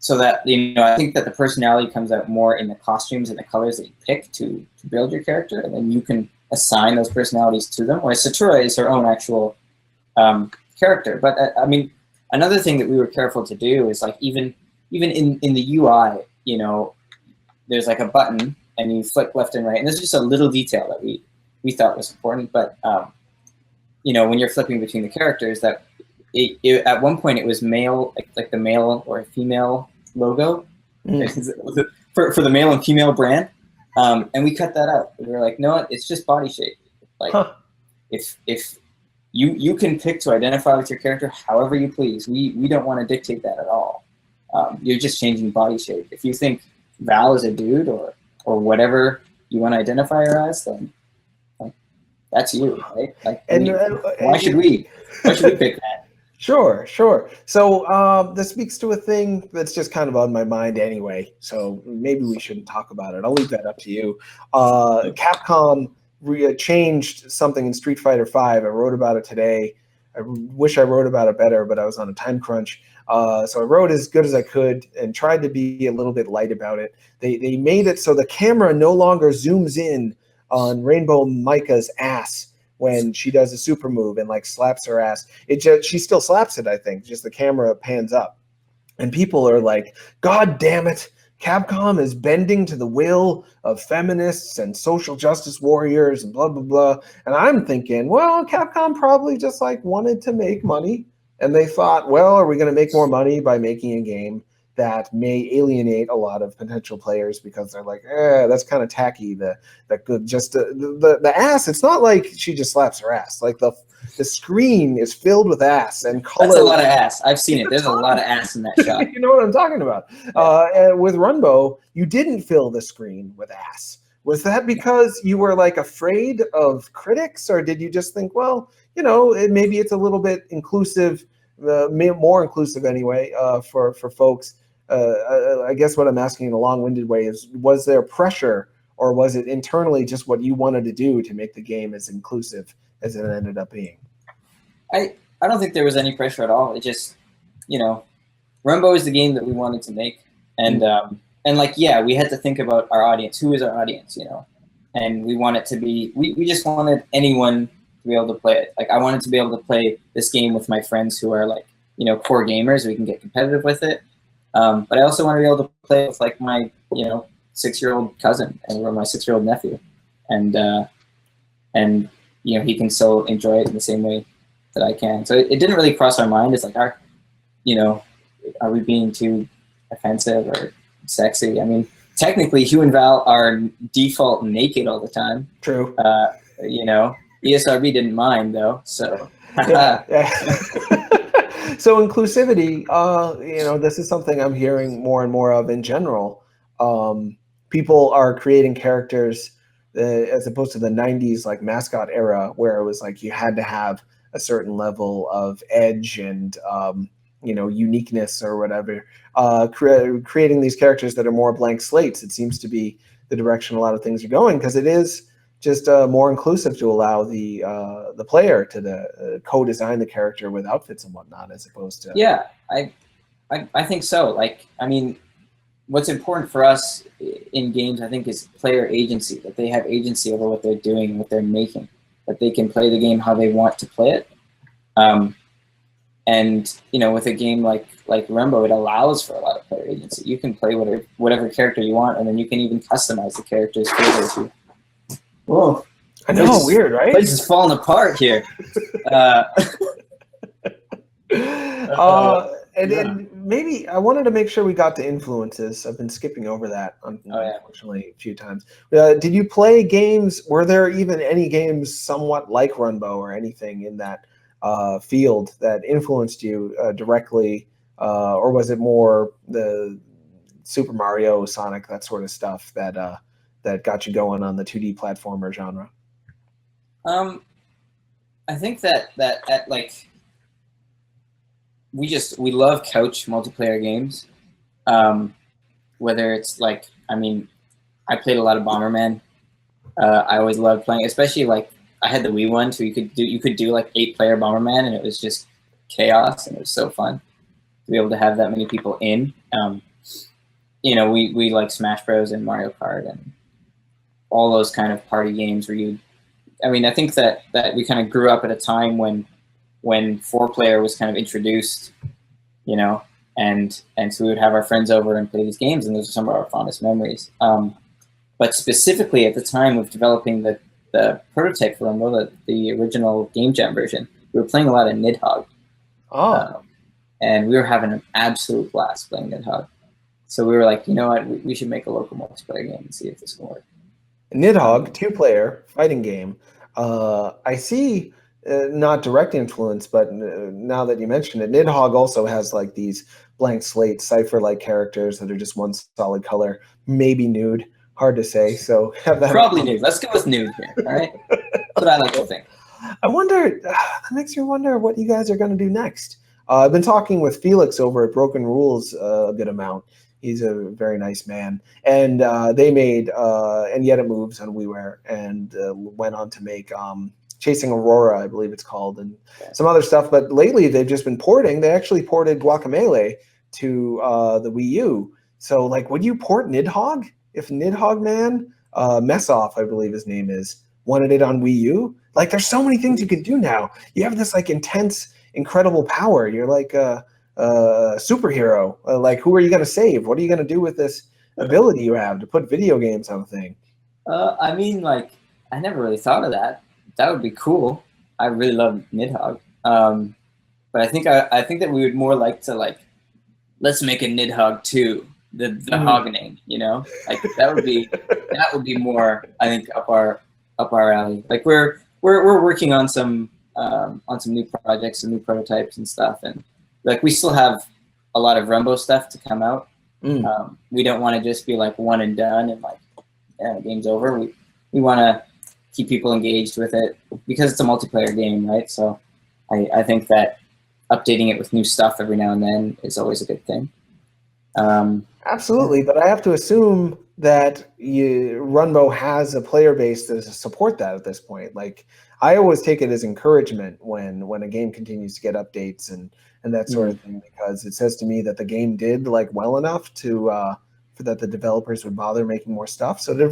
So that, I think that the personality comes out more in the costumes and the colors that you pick to build your character, and then you can assign those personalities to them. Whereas Satura is her own actual character. But I mean, another thing that we were careful to do is like even in the UI, there's like a button and you flick left and right, and there's just a little detail that we thought was important. But when you're flipping between the characters, that it at one point it was male, like the male or female logo for the male and female brand, and we cut that out. We were like, no, it's just body shape. Like, if you can pick to identify with your character however you please. We don't want to dictate that at all. You're just changing body shape. If you think Val is a dude or whatever you want to identify her as, then that's you, right? Like, why should we pick that? Sure. So this speaks to a thing that's just kind of on my mind anyway. So maybe we shouldn't talk about it. I'll leave that up to you. Capcom changed something in Street Fighter V. I wrote about it today. I wish I wrote about it better, but I was on a time crunch. So I wrote as good as I could and tried to be a little bit light about it. They made it so the camera no longer zooms in on Rainbow Micah's ass when she does a super move and like slaps her ass. She still slaps it, I think. Just the camera pans up. And people are like, God damn it. Capcom is bending to the will of feminists and social justice warriors and blah, blah, blah. And I'm thinking, well, Capcom probably just like wanted to make money. And they thought, well, are we going to make more money by making a game that may alienate a lot of potential players because they're like, that's kind of tacky. The ass. It's not like she just slaps her ass. Like the screen is filled with ass and color. That's a lot of ass. I've seen it. There's a lot of ass in that shot. You know what I'm talking about. And with Runbow, you didn't fill the screen with ass. Was that because you were like afraid of critics, or did you just think, well, maybe it's a little bit inclusive, more inclusive anyway, for folks? I guess what I'm asking in a long-winded way is, was there pressure, or was it internally just what you wanted to do to make the game as inclusive as it ended up being? I don't think there was any pressure at all. It just, Runbow is the game that we wanted to make, and we had to think about our audience. Who is our audience, And we want it to be. We just wanted anyone to be able to play it. Like, I wanted to be able to play this game with my friends who are like, core gamers. We can get competitive with it. But I also want to be able to play with like my, 6-year-old cousin or my 6-year-old nephew, and he can still enjoy it in the same way that I can. So it didn't really cross our mind. It's like, are we being too offensive or sexy? I mean, technically, Hugh and Val are default naked all the time. True. ESRB didn't mind though, so. Yeah. So inclusivity, this is something I'm hearing more and more of in general. People are creating characters as opposed to the 90s like mascot era, where it was like you had to have a certain level of edge and uniqueness or whatever. Creating these characters that are more blank slates, it seems to be the direction a lot of things are going, because it is just more inclusive to allow the player to co-design the character with outfits and whatnot, as opposed to. Yeah, I think so. Like, I mean, what's important for us in games, I think, is player agency. That they have agency over what they're doing, what they're making. That they can play the game how they want to play it. And with a game like Runbow, it allows for a lot of player agency. You can play whatever character you want, and then you can even customize the characters for you. Whoa. I know, weird, right? Place is falling apart here. And then maybe I wanted to make sure we got to influences. I've been skipping over that, unfortunately, a few times. Did you play games? Were there even any games somewhat like Runbow or anything in that field that influenced you directly? Or was it more the Super Mario, Sonic, that sort of stuff that got you going on the 2D platformer genre? I think that like we love couch multiplayer games. Whether it's like, I mean, I played a lot of Bomberman. I always loved playing, especially like I had the Wii one, so you could do like 8-player Bomberman, and it was just chaos, and it was so fun to be able to have that many people in. You know, we like Smash Bros. And Mario Kart and all those kind of party games where I think that we kind of grew up at a time when 4-player was kind of introduced, you know, and so we would have our friends over and play these games, and those are some of our fondest memories. But specifically at the time of developing the prototype for Runbow, the original Game Jam version, we were playing a lot of Nidhogg. Oh. And we were having an absolute blast playing Nidhogg. So we were like, you know what, we should make a local multiplayer game and see if this can work. Nidhogg, 2-player fighting game. I see not direct influence, but now that you mention it, Nidhogg also has like these blank slate cipher-like characters that are just one solid color, maybe nude. Hard to say. So have that. Probably nude. Let's go with nude here. All right. That's what I like to think. I wonder. That makes me wonder what you guys are going to do next. I've been talking with Felix over at Broken Rules a good amount. He's a very nice man, and they made And Yet It Moves on WiiWare, and went on to make Chasing Aurora, I believe it's called, and some other stuff. But lately, they've just been porting. They actually ported Guacamelee to the Wii U. So, like, would you port Nidhogg? If Nidhogg Man, Messoff, I believe his name is, wanted it on Wii U, like there's so many things you can do now. You have this like intense, incredible power. You're like a superhero. Like, who are you going to save? What are you going to do with this ability you have to put video games on a thing? I mean, like, I never really thought of that. That would be cool. I really love Nidhogg. But I think that we would more like to, like, let's make a Nidhogg 2. The Hoggening, you know, like that would be more, I think, up our alley. Like we're working on some new projects, some new prototypes and stuff, and like we still have a lot of Runbow stuff to come out. We don't want to just be like one and done and like game's over. We want to keep people engaged with it because it's a multiplayer game, right? So I think that updating it with new stuff every now and then is always a good thing. Absolutely, but I have to assume that Runbow has a player base to support that at this point. Like, I always take it as encouragement when a game continues to get updates and that sort of thing, because it says to me that the game did like well enough to for that the developers would bother making more stuff. So did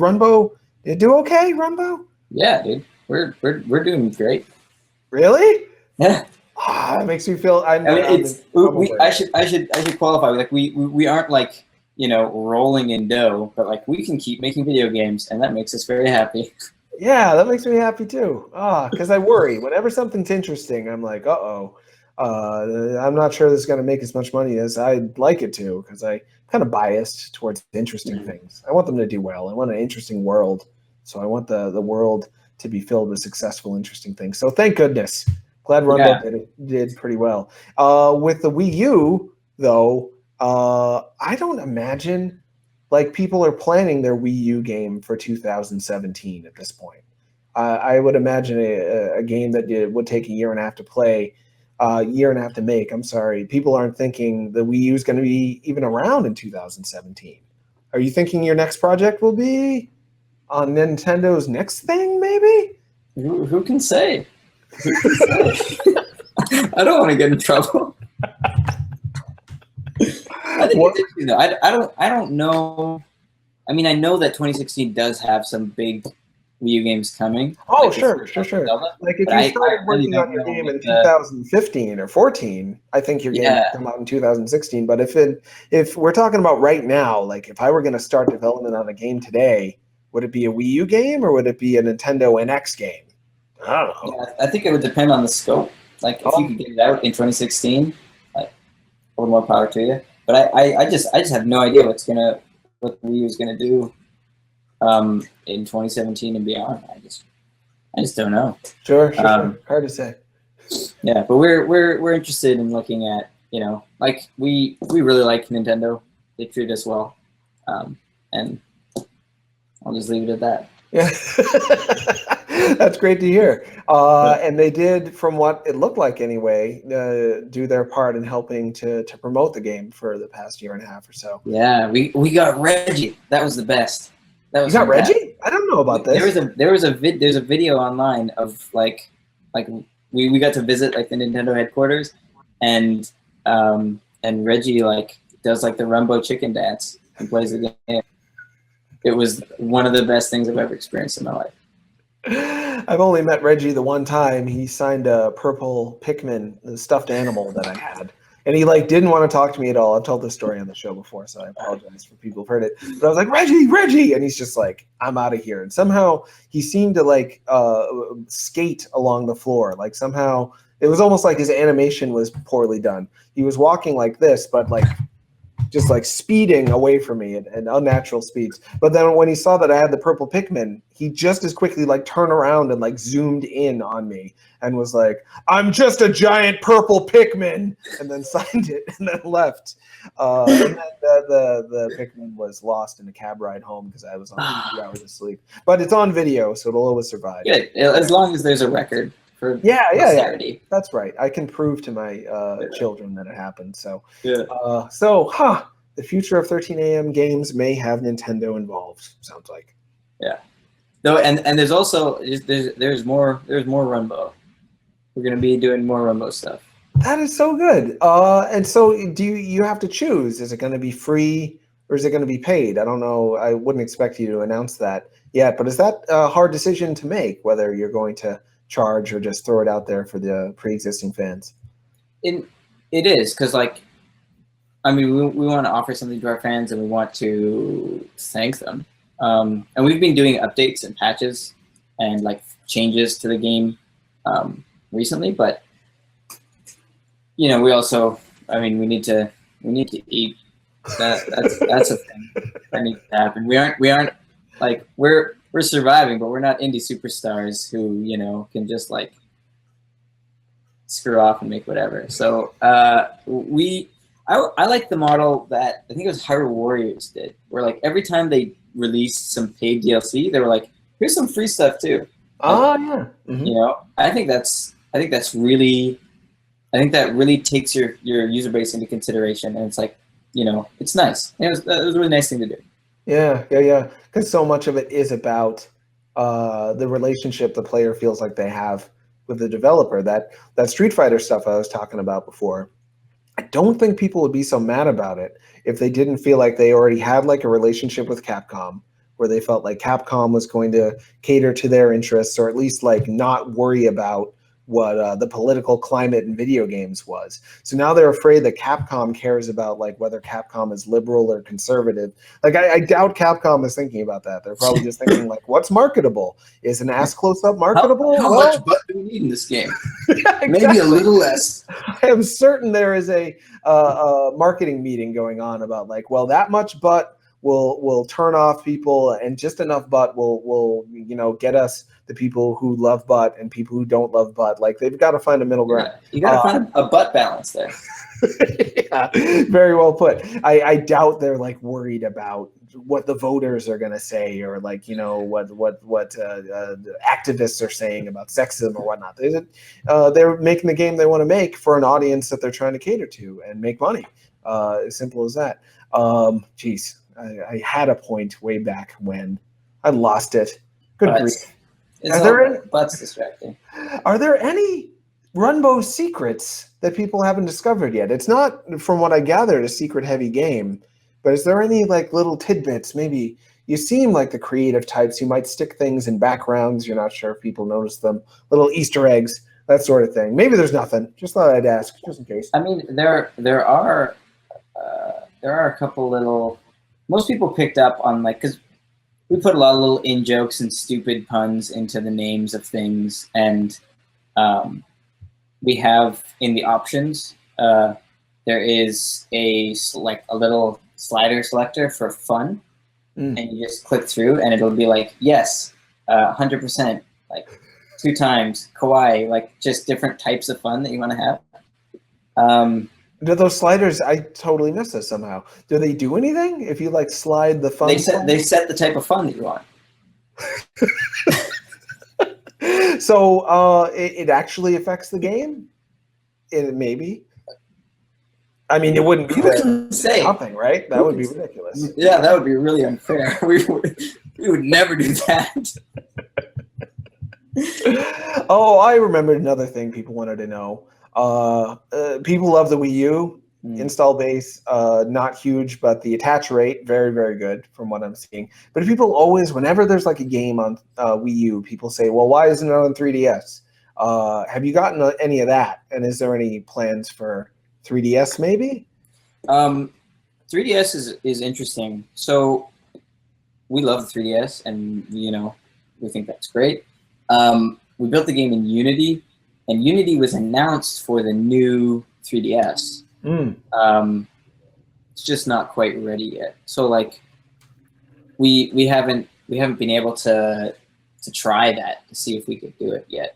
it do okay, Runbow? Yeah, dude, we're doing great. Really? Yeah. That makes me feel. I should qualify. Like we aren't like, you know, rolling in dough, but like we can keep making video games, and that makes us very happy. Yeah, that makes me happy too. Because I worry whenever something's interesting. I'm like, I'm not sure this is going to make as much money as I'd like it to, because I'm kind of biased towards interesting things. I want them to do well. I want an interesting world, so I want the world to be filled with successful, interesting things. So thank goodness. Glad Runbow did pretty well. With the Wii U, though, I don't imagine like people are planning their Wii U game for 2017 at this point. I would imagine a game that would take a year and a half to play, year and a half to make. I'm sorry, people aren't thinking the Wii U is going to be even around in 2017. Are you thinking your next project will be on Nintendo's next thing? Maybe. Who can say? I don't want to get in trouble. I think it's interesting, though. I don't know. I mean, I know that 2016 does have some big Wii U games coming. Oh, like sure. Like if you started working on your game in 2015 or 14, I think your game would come out in 2016. But if we're talking about right now, like if I were going to start development on a game today, would it be a Wii U game or would it be a Nintendo NX game? I don't know. Yeah, I think it would depend on the scope. Like if you could get it out in 2016, like a little more power to you. But I just have no idea what the Wii U is gonna do in 2017 and beyond. I just don't know. Sure. Hard to say. Yeah, but we're interested in looking at, you know, like we really like Nintendo. They treat us well, and I'll just leave it at that. Yeah. That's great to hear. And they did, from what it looked like anyway, do their part in helping to promote the game for the past year and a half or so. Yeah, we got Reggie. That was the best. That was You got fantastic. Reggie? I don't know about this. There's a video online of like we got to visit like the Nintendo headquarters, and Reggie like does like the Runbow chicken dance and plays the game. It was one of the best things I've ever experienced in my life. I've only met Reggie the one time. He signed a purple Pikmin, the stuffed animal that I had. And he like didn't want to talk to me at all. I've told this story on the show before, so I apologize for people who've heard it. But I was like, Reggie, and he's just like, I'm out of here. And somehow he seemed to like skate along the floor. Like somehow it was almost like his animation was poorly done. He was walking like this, but like just like speeding away from me at unnatural speeds. But then when he saw that I had the purple Pikmin, he just as quickly like turned around and like zoomed in on me and was like, I'm just a giant purple Pikmin, and then signed it and then left. And then the Pikmin was lost in a cab ride home because I was on 2 hours of sleep. But it's on video, so it'll always survive. Good, as long as there's a record for yeah. posterity. That's right. I can prove to my children that it happened. So Yeah. The future of 13 a.m. games may have Nintendo involved. Sounds like. Yeah. No, and there's also there's more Runbow. We're gonna be doing more Runbow stuff. That is so good. And so do you have to choose? Is it going to be free or is it going to be paid? I don't know. I wouldn't expect you to announce that yet, but is that a hard decision to make, whether you're going to charge or just throw it out there for the pre-existing fans? It is, because like, I mean, we want to offer something to our fans and we want to thank them. And we've been doing updates and patches and like changes to the game recently, but you know, we also, I mean, we need to eat. That's a thing that needs to happen. We aren't like we're surviving, but we're not indie superstars who, you know, can just like screw off and make whatever. So I like the model that I think it was Hyrule Warriors did, where like every time they released some paid DLC, they were like, here's some free stuff too. Yeah. Mm-hmm. You know, I think that really takes your user base into consideration, and it's like, you know, it's nice. It was a really nice thing to do. Yeah. Because so much of it is about the relationship the player feels like they have with the developer. That Street Fighter stuff I was talking about before, I don't think people would be so mad about it if they didn't feel like they already had like a relationship with Capcom, where they felt like Capcom was going to cater to their interests, or at least like not worry about what the political climate in video games was. So now they're afraid that Capcom cares about like whether Capcom is liberal or conservative. Like I doubt Capcom is thinking about that. They're probably just thinking like, what's marketable? Is an ass close-up marketable? How much butt do we need in this game? Yeah, Maybe a little less. I am certain there is a marketing meeting going on about like, well, that much butt will turn off people, and just enough butt will you know, get us the people who love butt and people who don't love butt. Like, they've got to find a middle ground. Yeah, you got to find a butt balance there. Yeah, very well put. I doubt they're like worried about what the voters are going to say, or like, you know, what activists are saying about sexism or whatnot. They're making the game they want to make for an audience that they're trying to cater to and make money. As simple as that. Geez, I had a point way back when I lost it. Good grief. Butts distracting. Are there any Runbow secrets that people haven't discovered yet? It's not, from what I gathered, a secret-heavy game, but is there any like little tidbits? Maybe you seem like the creative types. You might stick things in backgrounds. You're not sure if people notice them. Little Easter eggs, that sort of thing. Maybe there's nothing. Just thought I'd ask, just in case. I mean, there are a couple little. Most people picked up on, like, because we put a lot of little in jokes and stupid puns into the names of things, and we have in the options there is a little slider selector for fun, and you just click through, and it'll be like, yes, 100%, like 2 times kawaii, like just different types of fun that you want to have. Do those sliders? I totally missed this somehow. Do they do anything if you like slide the fun? They set the type of fun that you want. So it actually affects the game? Maybe. I mean, it wouldn't be Who that can say? nothing, right? That Who would can be say? ridiculous. Yeah, that would be really unfair. We would never do that. Oh, I remembered another thing people wanted to know. People love the Wii U install base, not huge, but the attach rate very, very good from what I'm seeing. But people always, whenever there's like a game on Wii U, people say, "Well, why isn't it on 3DS?" Have you gotten any of that? And is there any plans for 3DS? Maybe. 3DS is interesting. So we love the 3DS, and we think that's great. We built the game in Unity, and Unity was announced for the new 3DS. It's just not quite ready yet. So like, we haven't been able to try that to see if we could do it yet.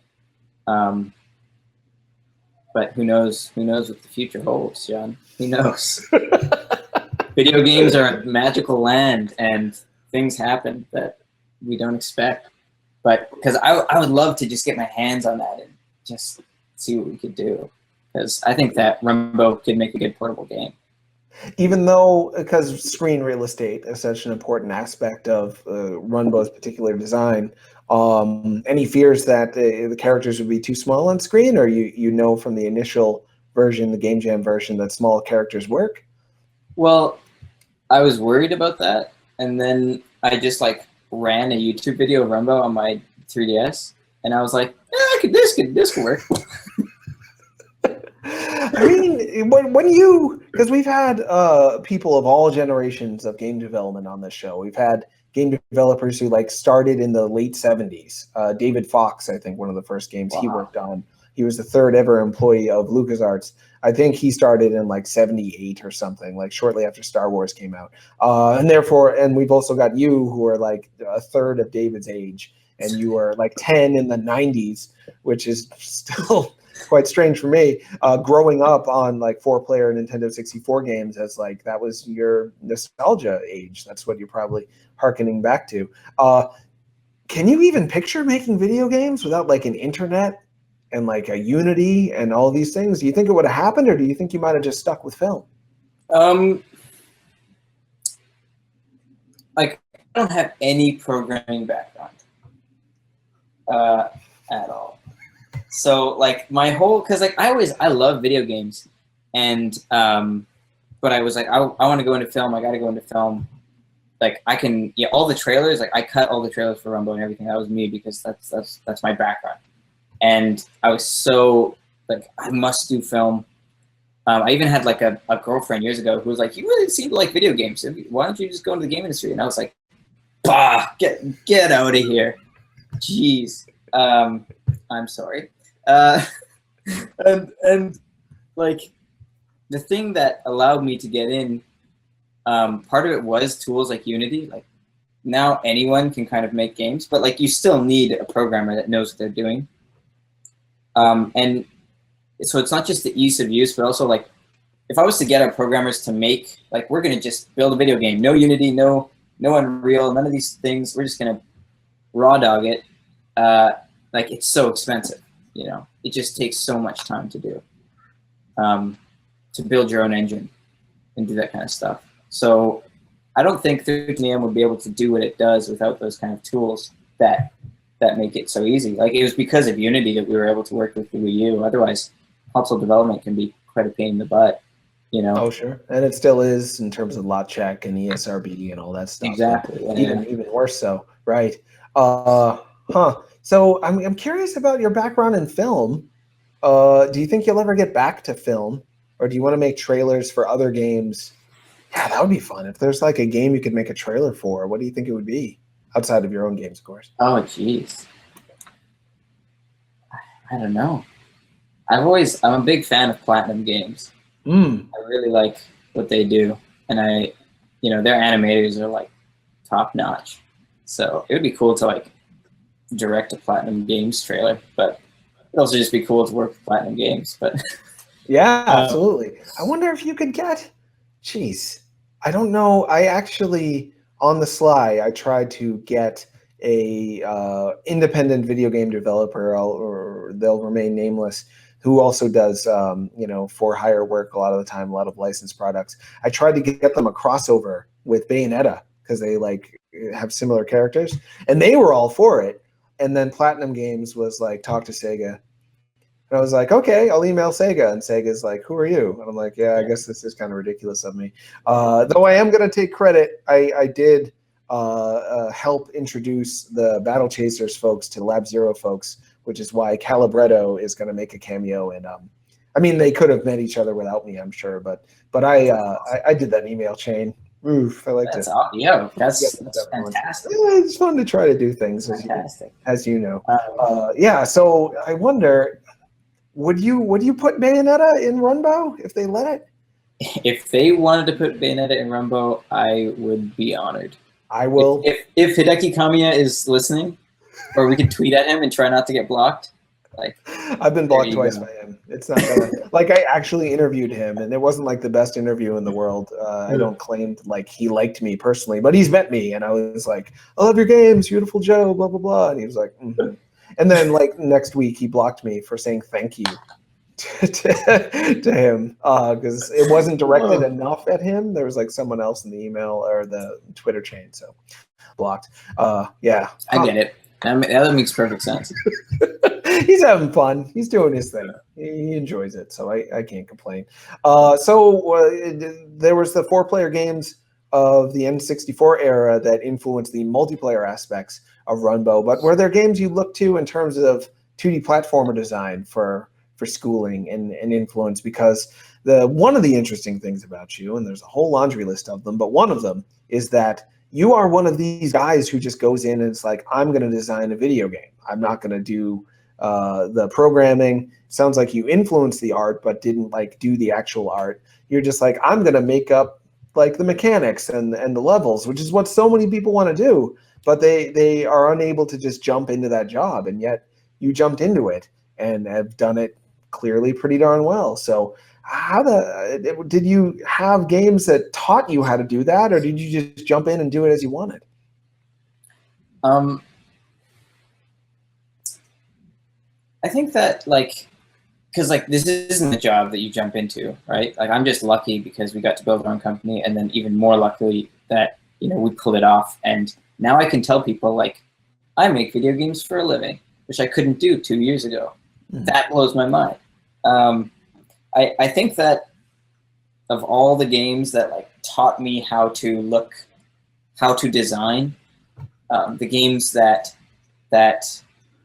But who knows? Who knows what the future holds, John? Who knows? Video games are a magical land, and things happen that we don't expect. But because I would love to just get my hands on that and just see what we could do. Because I think that Runbow could make a good portable game. Even though, because screen real estate is such an important aspect of Runbow's particular design, any fears that the characters would be too small on screen, or you know from the initial version, the Game Jam version, that small characters work? Well, I was worried about that, and then I just like ran a YouTube video of Runbow on my 3DS, and I was like, this could work. I mean, when you, because we've had people of all generations of game development on this show. We've had game developers who like started in the late 70s. David Fox, I think, one of the first games he worked on. He was the third ever employee of LucasArts. I think he started in like 78 or something, like shortly after Star Wars came out. And we've also got you, who are like a third of David's age, and you are like 10 in the 90s, which is still quite strange for me. Growing up on like 4-player Nintendo 64 games, as like that was your nostalgia age. That's what you're probably hearkening back to. Can you even picture making video games without like an internet and like a Unity and all these things? Do you think it would have happened, or do you think you might have just stuck with film? Like, I don't have any programming background at all. So like my whole, because like I love video games, and but I was like, I want to go into film. I got to go into film. Like I can, all the trailers. Like I cut all the trailers for Runbow and everything. That was me, because that's my background. And I was so like, I must do film. I even had like a girlfriend years ago who was like, "You really seem to like video games. Why don't you just go into the game industry?" And I was like, "Bah, get out of here." Jeez. I'm sorry. And like the thing that allowed me to get in, part of it was tools like Unity. Like now anyone can kind of make games, but like you still need a programmer that knows what they're doing. And so it's not just the ease of use, but also like if I was to get our programmers to make, like, we're gonna just build a video game, no Unity, no Unreal, none of these things. We're just gonna raw dog it. Like it's so expensive, it just takes so much time to do, to build your own engine and do that kind of stuff. So I don't think 13am would be able to do what it does without those kind of tools that make it so easy. Like it was because of Unity that we were able to work with the Wii U. Otherwise, console development can be quite a pain in the butt, Oh, sure. And it still is in terms of lot check and ESRB and all that stuff. Exactly. Even worse so, right? So I'm curious about your background in film. Do you think you'll ever get back to film, or do you want to make trailers for other games? Yeah, that would be fun. If there's like a game you could make a trailer for, what do you think it would be? Outside of your own games, of course. Oh, jeez. I don't know. I'm a big fan of Platinum Games. I really like what they do, and their animators are like top notch. So it would be cool to like direct a Platinum Games trailer, but it'd also just be cool to work with Platinum Games. But yeah, absolutely. I wonder if you could get. Jeez, I don't know. I actually, on the sly, I tried to get independent video game developer, or they'll remain nameless, who also does for hire work a lot of the time, a lot of licensed products. I tried to get them a crossover with Bayonetta because they like have similar characters, and they were all for it. And then Platinum Games was like, talk to Sega. And I was like, okay, I'll email Sega. And Sega's like, who are you? And I'm like, yeah, I guess this is kind of ridiculous of me. Though I am going to take credit. I did help introduce the Battle Chasers folks to Lab Zero folks, which is why Calibretto is going to make a cameo. And I mean, they could have met each other without me, I'm sure. But I did that email chain. Oof, I like That's to. Yeah, that's fantastic. Yeah, it's fun to try to do things, Fantastic. as you know. Yeah, so I wonder, would you put Bayonetta in Runbow if they let it? If they wanted to put Bayonetta in Runbow, I would be honored. I will. If Hideki Kamiya is listening, or we could tweet at him and try not to get blocked. Like, I've been blocked twice by him. It's not gonna like I actually interviewed him, and it wasn't like the best interview in the world. I don't claim like he liked me personally, but he's met me, and I was like, "I love your games, Beautiful Joe," blah blah blah, and he was like, mm-hmm. And then like next week he blocked me for saying thank you to him because it wasn't directed enough at him. There was like someone else in the email or the Twitter chain, so blocked. Yeah, I get it. That makes perfect sense. He's having fun. He's doing his thing. He enjoys it, so I can't complain. So there was the 4-player games of the N64 era that influenced the multiplayer aspects of Runbow, but were there games you looked to in terms of 2D platformer design for schooling and influence? Because one of the interesting things about you, and there's a whole laundry list of them, but one of them is that you are one of these guys who just goes in and it's like, I'm going to design a video game. I'm not going to do the programming. Sounds like you influenced the art, but didn't like do the actual art. You're just like, I'm going to make up like the mechanics and the levels, which is what so many people want to do, but they are unable to just jump into that job. And yet you jumped into it and have done it clearly pretty darn well. So did you have games that taught you how to do that, or did you just jump in and do it as you wanted? I think that because this isn't a job that you jump into, right? Like, I'm just lucky because we got to build our own company, and then even more luckily that we pulled it off. And now I can tell people like, I make video games for a living, which I couldn't do 2 years ago. Mm-hmm. That blows my mind. I think that of all the games that taught me how to design, the games that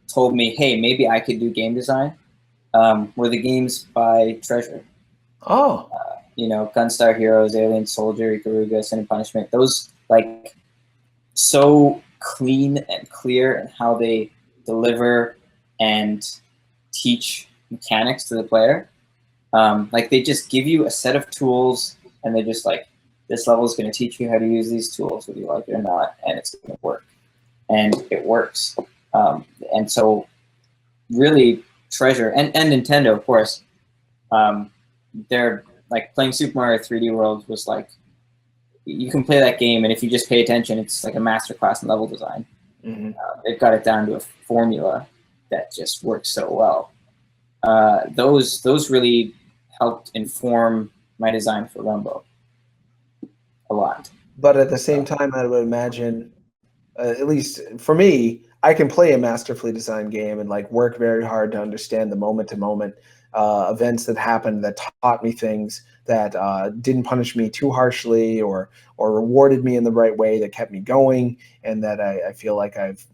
told me, hey, maybe I could do game design, were the games by Treasure. Oh. Gunstar Heroes, Alien Soldier, Ikaruga, Sin and Punishment. Those so clean and clear in how they deliver and teach mechanics to the player. They just give you a set of tools, and they're just like, this level is going to teach you how to use these tools, whether you like it or not, and it's going to work. And it works. And so really Treasure and Nintendo, of course, they're playing Super Mario 3D World was you can play that game, and if you just pay attention, it's like a masterclass in level design. Mm-hmm. They've got it down to a formula that just works so well. Those really helped inform my design for Runbow a lot. But at the same time, I would imagine, at least for me, I can play a masterfully designed game and work very hard to understand the moment-to-moment events that happened that taught me things that didn't punish me too harshly or rewarded me in the right way, that kept me going, and that I feel like I've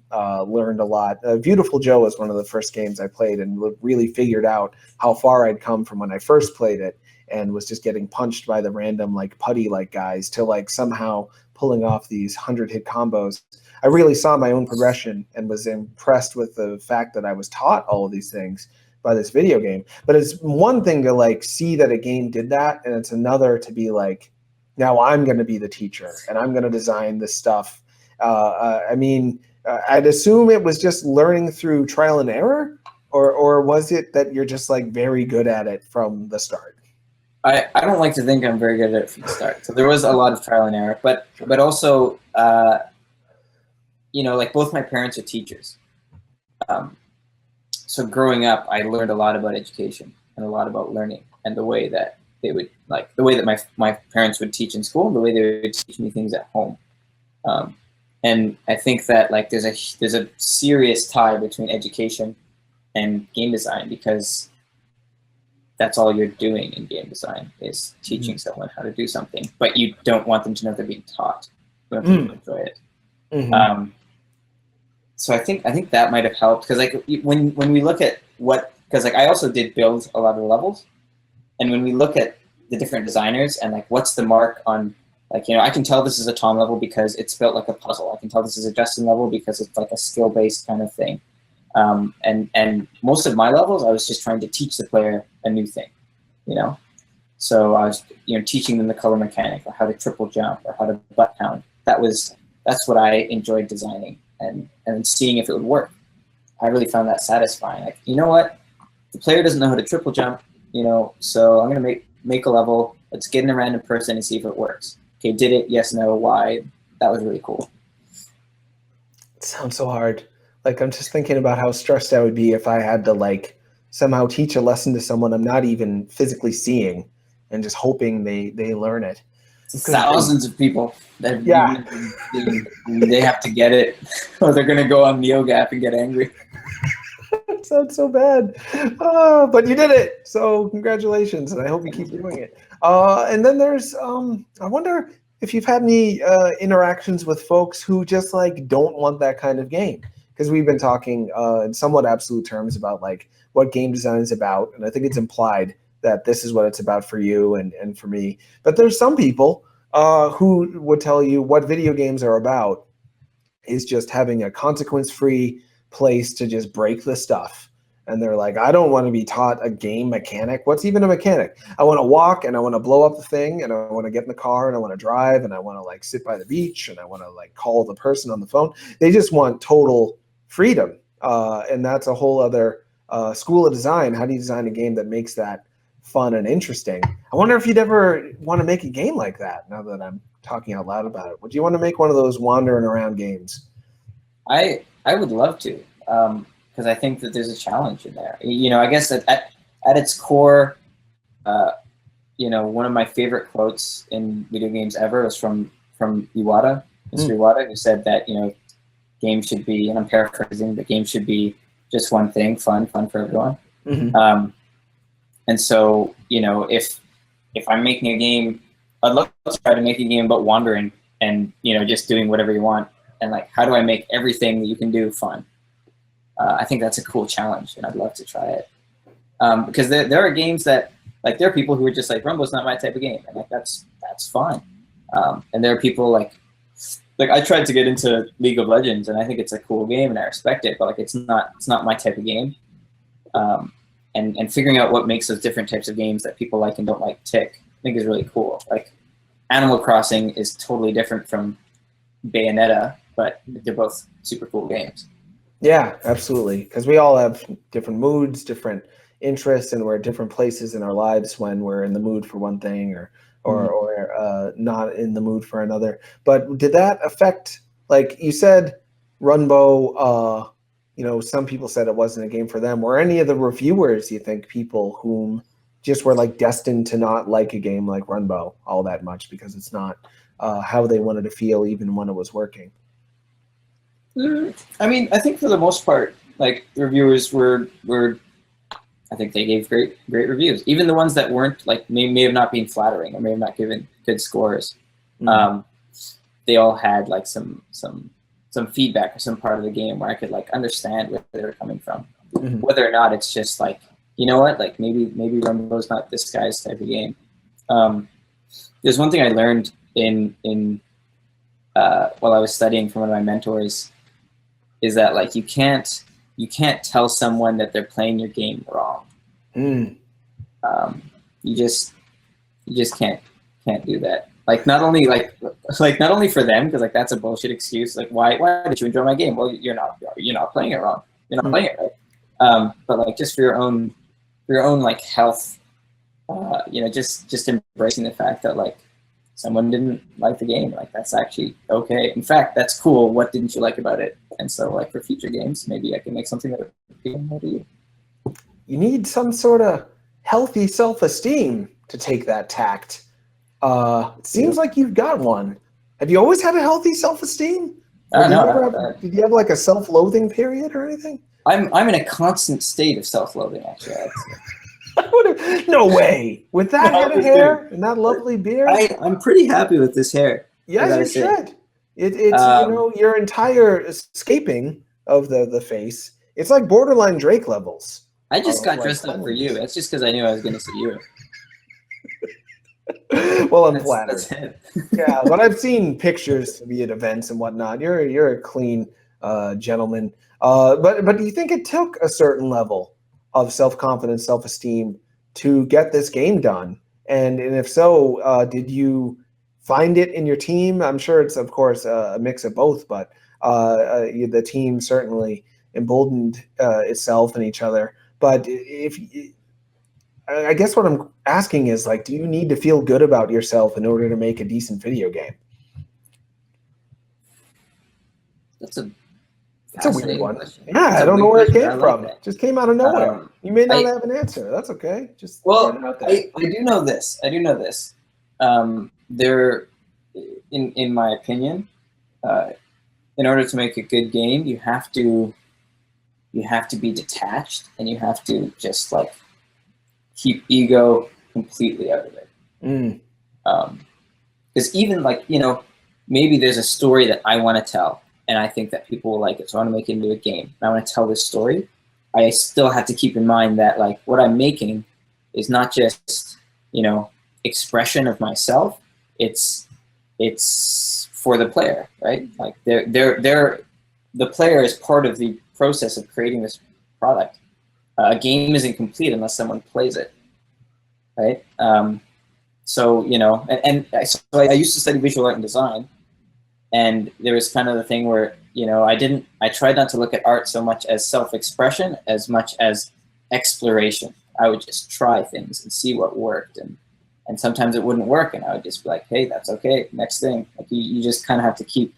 learned a lot. Beautiful Joe was one of the first games I played and really figured out how far I'd come from when I first played it and was just getting punched by the random putty guys to somehow pulling off these 100-hit combos. I really saw my own progression and was impressed with the fact that I was taught all of these things by this video game. But it's one thing to see that a game did that, and it's another to be now I'm going to be the teacher and I'm going to design this stuff. I'd assume it was just learning through trial and error, or was it that you're just very good at it from the start? I don't like to think I'm very good at it from the start. So there was a lot of trial and error, but also like both my parents are teachers. So growing up, I learned a lot about education and a lot about learning and the way that they would the way that my parents would teach in school and the way they would teach me things at home. And I think that like there's a serious tie between education and game design, because that's all you're doing in game design is teaching someone how to do something, but you don't want them to know they're being taught. You want them to enjoy it. Mm-hmm. So I think that might have helped, because like when we look at because like I also did build a lot of the levels, and when we look at the different designers and like what's the mark on, like, I can tell this is a Tom level because it's built like a puzzle. I can tell this is a Justin level because it's like a skill-based kind of thing. And most of my levels, I was just trying to teach the player a new thing, So I was, teaching them the color mechanic, or how to triple jump, or how to butt pound. That's what I enjoyed designing, and seeing if it would work. I really found that satisfying. Like, you know what? The player doesn't know how to triple jump, so I'm gonna make a level. Let's get in a random person and see if it works. Okay, did it? Yes, no, why? That was really cool. It sounds so hard. Like, I'm just thinking about how stressed I would be if I had to like somehow teach a lesson to someone I'm not even physically seeing, and just hoping they learn it. Thousands of people that Yeah. they have to get it, or they're gonna go on NeoGAF and get angry. It sounds so bad. But you did it, so congratulations, and I hope you keep doing it. And then there's I wonder if you've had any interactions with folks who just like don't want that kind of game, because we've been talking in somewhat absolute terms about like what game design is about, and I think it's implied that this is what it's about for you and for me. But there's some people who would tell you what video games are about is just having a consequence-free place to just break the stuff. And they're like, I don't want to be taught a game mechanic. What's even a mechanic? I want to walk, and I want to blow up the thing, and I want to get in the car, and I want to drive, and I want to like sit by the beach, and I want to like call the person on the phone. They just want total freedom. And that's a whole other school of design. How do you design a game that makes that fun and interesting? I wonder if you'd ever want to make a game like that, now that I'm talking out loud about it. Would you want to make one of those wandering around games? I would love to, because I think that there's a challenge in there. I guess that at its core, one of my favorite quotes in video games ever was from Iwata, Mr. Iwata, who said that games should be, and I'm paraphrasing, but games should be just one thing: fun for everyone. Mm-hmm. And so, if I'm making a game, I'd love to try to make a game about wandering and, just doing whatever you want. And like, how do I make everything that you can do fun? I think that's a cool challenge, and I'd love to try it. Because there are games that, like, there are people who are just like, Rumbow's not my type of game, and like that's fine. And there are people like I tried to get into League of Legends, and I think it's a cool game, and I respect it, but like it's not my type of game. And figuring out what makes those different types of games that people like and don't like tick, I think is really cool. Like, Animal Crossing is totally different from Bayonetta, but they're both super cool games. Yeah, absolutely. Because we all have different moods, different interests, and we're at different places in our lives when we're in the mood for one thing or not in the mood for another. But did that affect, like you said, Runbow? Some people said it wasn't a game for them. Were any of the reviewers, you think, people whom just were like destined to not like a game like Runbow all that much because it's not how they wanted to feel even when it was working? I mean, I think for the most part, like, reviewers were I think they gave great reviews. Even the ones that weren't, like, may have not been flattering or may have not given good scores. They all had like some feedback or some part of the game where I could like understand where they were coming from. Whether or not it's just like, you know what, like maybe Rumbow's not this guy's type of game. There's one thing I learned in while I was studying from one of my mentors, is that like you can't tell someone that they're playing your game wrong. You just can't do that. Like not only for them, because like that's a bullshit excuse. Like why did you enjoy my game? Well, you're not playing it wrong. You're not playing it right. But like just for your own like health, just embracing the fact that like someone didn't like the game. Like, that's actually okay. In fact, that's cool. What didn't you like about it? And so, like, for future games, maybe I can make something that would appeal more to you. You need some sort of healthy self-esteem to take that tact. It seems like you've got one. Have you always had a healthy self-esteem? No, did you have like a self-loathing period or anything? I'm in a constant state of self-loathing, actually. No way. With that No, head of it's hair and that lovely beard? I'm pretty happy with this hair. Yes, you should. It's your entire escaping of the face. It's like borderline Drake levels. I just got dressed up for you. That's just because I knew I was going to see you. Well, I'm flattered. That's it. Yeah, but I've seen pictures of you at events and whatnot. You're a clean gentleman. But do you think it took a certain level of self-confidence, self-esteem to get this game done? And if so, did you find it in your team? I'm sure it's, of course, a mix of both, but the team certainly emboldened itself and each other. But I guess what I'm asking is, like, do you need to feel good about yourself in order to make a decent video game? That's a It's a weird one. question. Yeah, It's I a don't know weird where it question. came I like from. that. Just came out of nowhere. You may not I- have an answer. That's okay. Just Well, throw it out there. I do know this. There, in my opinion, in order to make a good game, you have to be detached, and you have to just like keep ego completely out of it. Because even like, maybe there's a story that I want to tell, and I think that people will like it, so I want to make it into a game. And I want to tell this story. I still have to keep in mind that like what I'm making is not just expression of myself. It's for the player, right? Like the player is part of the process of creating this product. A game isn't complete unless someone plays it, right? So I used to study visual art and design, and there was kind of the thing where I tried not to look at art so much as self-expression as much as exploration. I would just try things and see what worked, and sometimes it wouldn't work, and I would just be like, hey, that's okay, next thing. Like you just kind of have to keep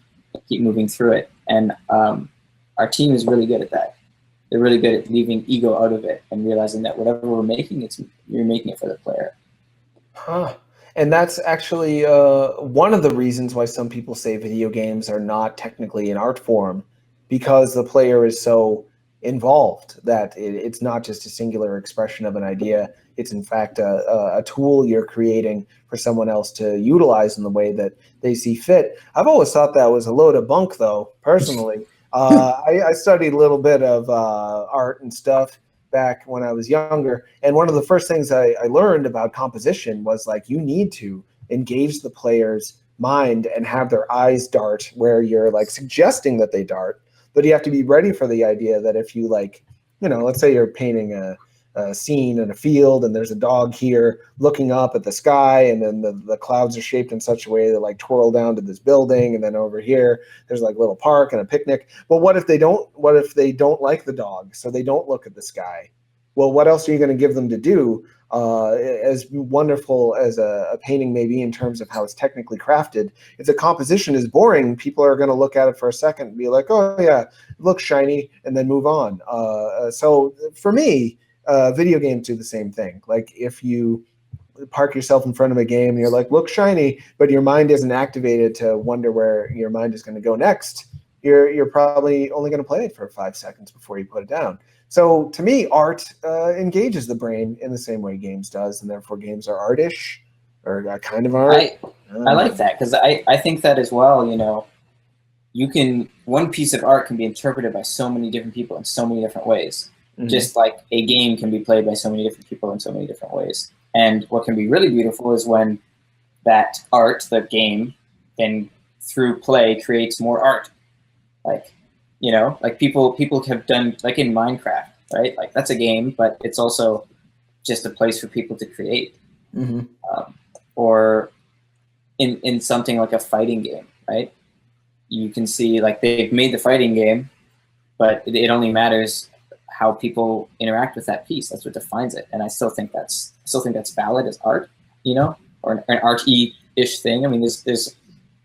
moving through it, and our team is really good at that. They're really good at leaving ego out of it and realizing that whatever we're making, you're making it for the player. Huh. And that's actually one of the reasons why some people say video games are not technically an art form, because the player is so involved that it's not just a singular expression of an idea. It's in fact a tool you're creating for someone else to utilize in the way that they see fit. I've always thought that was a load of bunk, though, personally. I studied a little bit of art and stuff back when I was younger, and one of the first things I learned about composition was like you need to engage the player's mind and have their eyes dart where you're like suggesting that they dart, but you have to be ready for the idea that if you let's say you're painting a scene in a field and there's a dog here looking up at the sky, and then the clouds are shaped in such a way that like twirl down to this building, and then over here there's like a little park and a picnic. But what if they don't like the dog, so they don't look at the sky? Well, what else are you going to give them to do? As wonderful as a painting may be in terms of how it's technically crafted, if the composition is boring, people are going to look at it for a second and be like, oh yeah, it looks shiny, and then move on. So for me, video games do the same thing. Like if you park yourself in front of a game and you're like, look shiny, but your mind isn't activated to wonder where your mind is going to go next, you're probably only going to play it for 5 seconds before you put it down. So to me, art engages the brain in the same way games does, and therefore games are artish, or kind of art. I like that, because I think that as well. One piece of art can be interpreted by so many different people in so many different ways. Mm-hmm. Just like a game can be played by so many different people in so many different ways. And what can be really beautiful is when that art, the game, then through play creates more art. Like people have done, like in Minecraft, right? Like that's a game, but it's also just a place for people to create. Mm-hmm. Or in something like a fighting game, right? You can see like they've made the fighting game, but it only matters how people interact with that piece. That's what defines it. And I still think that's valid as art, or an arty ish thing. I mean, there's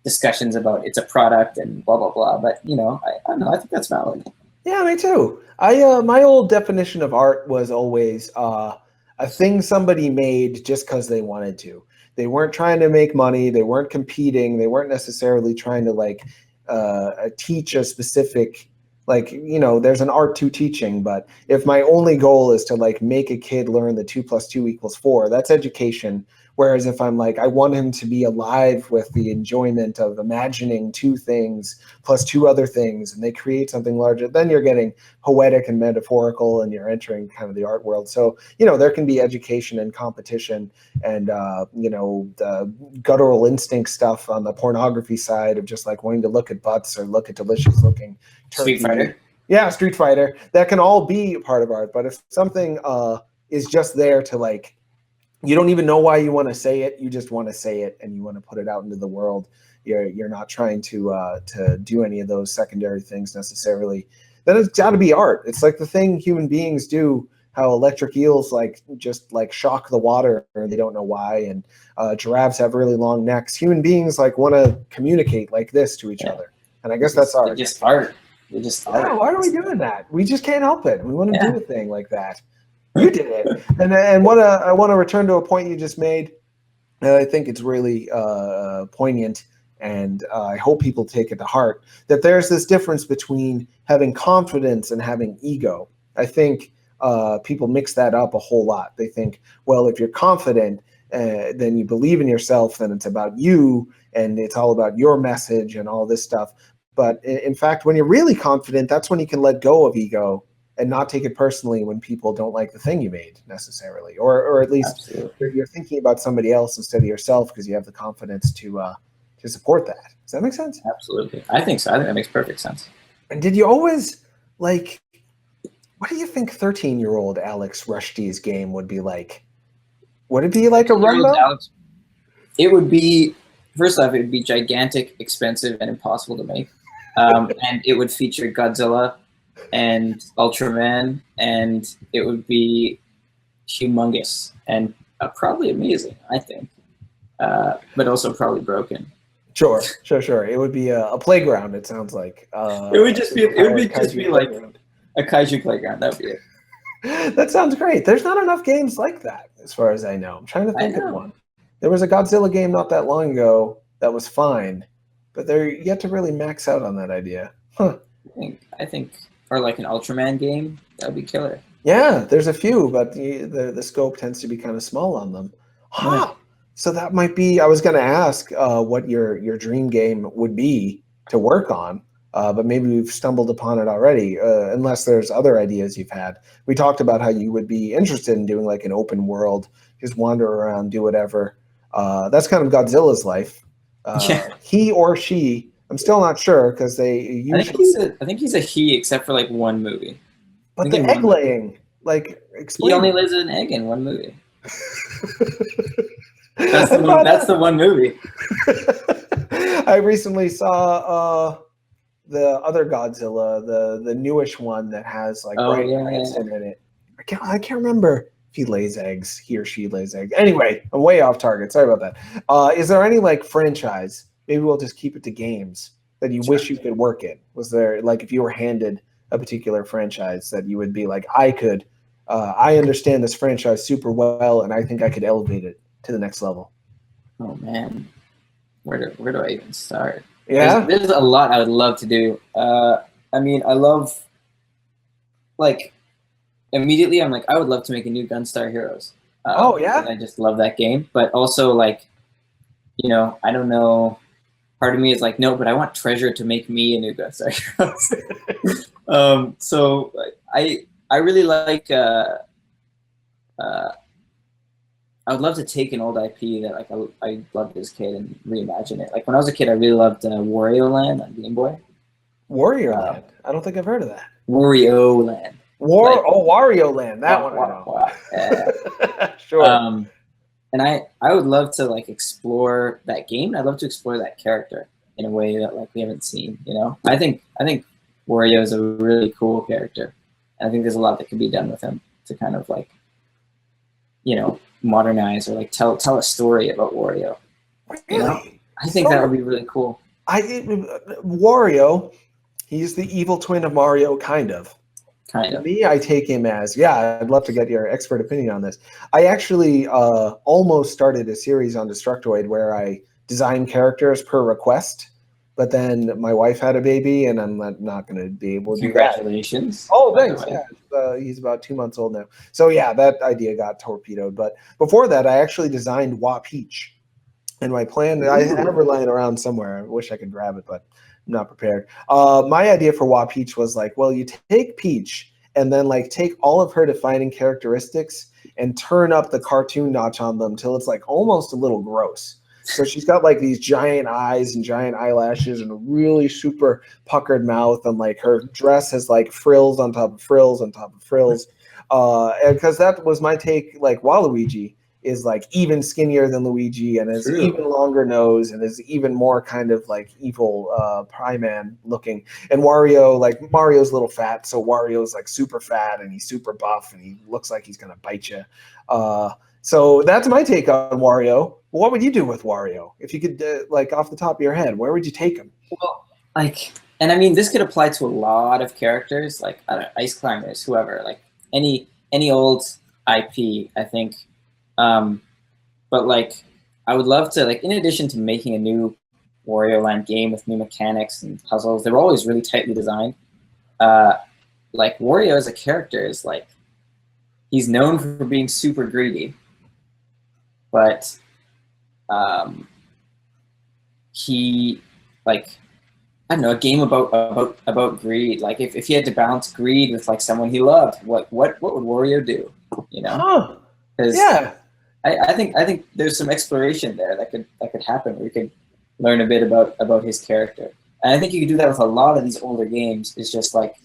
discussions about it's a product and blah blah blah, but you know, I don't know. I think that's valid. Yeah, me too. My old definition of art was always a thing somebody made just because they wanted to. They weren't trying to make money. They weren't competing. They weren't necessarily trying to like teach a specific, like, you know, there's an art to teaching. But if my only goal is to like make a kid learn that 2 + 2 = 4, that's education. Whereas if I'm like, I want him to be alive with the enjoyment of imagining two things plus two other things, and they create something larger, then you're getting poetic and metaphorical, and you're entering kind of the art world. So, you know, there can be education and competition and, you know, the guttural instinct stuff on the pornography side of just like wanting to look at butts or look at delicious looking turkey. Street Fighter. Yeah, Street Fighter. That can all be part of art. But if something is just there to like, you don't even know why you want to say it. You just want to say it, and you want to put it out into the world. You're not trying to do any of those secondary things necessarily. Then it's got to be art. It's like the thing human beings do. How electric eels like just like shock the water, and they don't know why. And giraffes have really long necks. Human beings like want to communicate like this to each other, and I guess that's art. Just art. They just art. Yeah, why are we doing that? We just can't help it. We want to do a thing like that. You did it, and what I want to return to a point you just made. And I think it's really poignant, and I hope people take it to heart. That there's this difference between having confidence and having ego. I think people mix that up a whole lot. They think, well, if you're confident, then you believe in yourself, then it's about you, and it's all about your message and all this stuff. But in fact, when you're really confident, that's when you can let go of ego and not take it personally when people don't like the thing you made necessarily, or at least you're thinking about somebody else instead of yourself because you have the confidence to support that. Does that make sense? Absolutely. I think so. I think that makes perfect sense. And did you always like, what do you think 13-year-old Alex Rushdy's game would be like? Would it be like a Runbow? It would be, first off, it would be gigantic, expensive, and impossible to make. And it would feature Godzilla and Ultraman, and it would be humongous and probably amazing, I think, but also probably broken. Sure. It would be a playground. It sounds like it would just be like a kaiju playground. That'd be it. That sounds great. There's not enough games like that, as far as I know. I'm trying to think of one. There was a Godzilla game not that long ago that was fine, but they're yet to really max out on that idea. Huh. I think. Or like an Ultraman game, that would be killer. Yeah, there's a few, but the scope tends to be kind of small on them. Huh. Yeah. So that might be, I was going to ask what your dream game would be to work on, but maybe we've stumbled upon it already, unless there's other ideas you've had. We talked about how you would be interested in doing like an open world, just wander around, do whatever. That's kind of Godzilla's life. He or she, I'm still not sure because they usually. I think he's a he, except for like one movie. But the egg laying, like, explain. He only lays an egg in one movie. That's the one movie. I recently saw the other Godzilla, the newish one that has like bright lights in it. I can't remember if he or she lays eggs. Anyway, I'm way off target. Sorry about that. Is there any like franchise? Maybe we'll just keep it to games that you wish you could work in. Was there, like, if you were handed a particular franchise that you would be like, I understand this franchise super well, and I think I could elevate it to the next level? Oh man, where do I even start? Yeah, there's a lot I would love to do. I mean, I love, like, immediately I'm like, I would love to make a new Gunstar Heroes. Oh yeah, I just love that game, but also like, you know, I don't know. Part of me is like, no, but I want Treasure to make me a new Gunstar Heroes. So I really like. I would love to take an old IP that like I loved as a kid and reimagine it. Like when I was a kid, I really loved Wario Land on Game Boy. Wario Land. I don't think I've heard of that. Wario Land. Wario Land. That one. I know. Yeah. Sure. And I would love to like explore that game. I'd love to explore that character in a way that like we haven't seen. You know, I think Wario is a really cool character, and I think there's a lot that can be done with him to kind of like, you know, modernize or like tell a story about Wario. You know, Really? I think that would be really cool. Wario, he's the evil twin of Mario, kind of. Kind To of. me, I take him as, yeah, I'd love to get your expert opinion on this. I actually almost started a series on Destructoid where I design characters per request, but then my wife had a baby, and I'm not going to be able to do that. Congratulations. Oh, by the thanks. way. Yeah, he's about 2 months old now. So yeah, that idea got torpedoed. But before that, I actually designed Wa Peach. And my plan, I have her lying around somewhere. I wish I could grab it, but I'm not prepared. My idea for Wa Peach was like, well, you take Peach and then like take all of her defining characteristics and turn up the cartoon notch on them till it's like almost a little gross. So she's got like these giant eyes and giant eyelashes and a really super puckered mouth, and like her dress has like frills on top of frills on top of frills. And because that was my take, like Waluigi is like even skinnier than Luigi and has True. even longer nose and is even more kind of like evil Pie-Man looking. And Wario, like Mario's a little fat, so Wario's like super fat and he's super buff and he looks like he's gonna bite you. So that's my take on Wario. What would you do with Wario if you could, like off the top of your head? Where would you take him? Well, like, and I mean, this could apply to a lot of characters, like I don't know, ice climbers, whoever, like any old IP, I think. But like, I would love to, like, in addition to making a new Wario Land game with new mechanics and puzzles, they were always really tightly designed. Like Wario as a character is like, he's known for being super greedy, but he, like, I don't know, a game about greed. Like if he had to balance greed with like someone he loved, what would Wario do? You know? Huh. Because Yeah. I think there's some exploration there that could happen where you could learn a bit about his character. And I think you could do that with a lot of these older games. It's just like,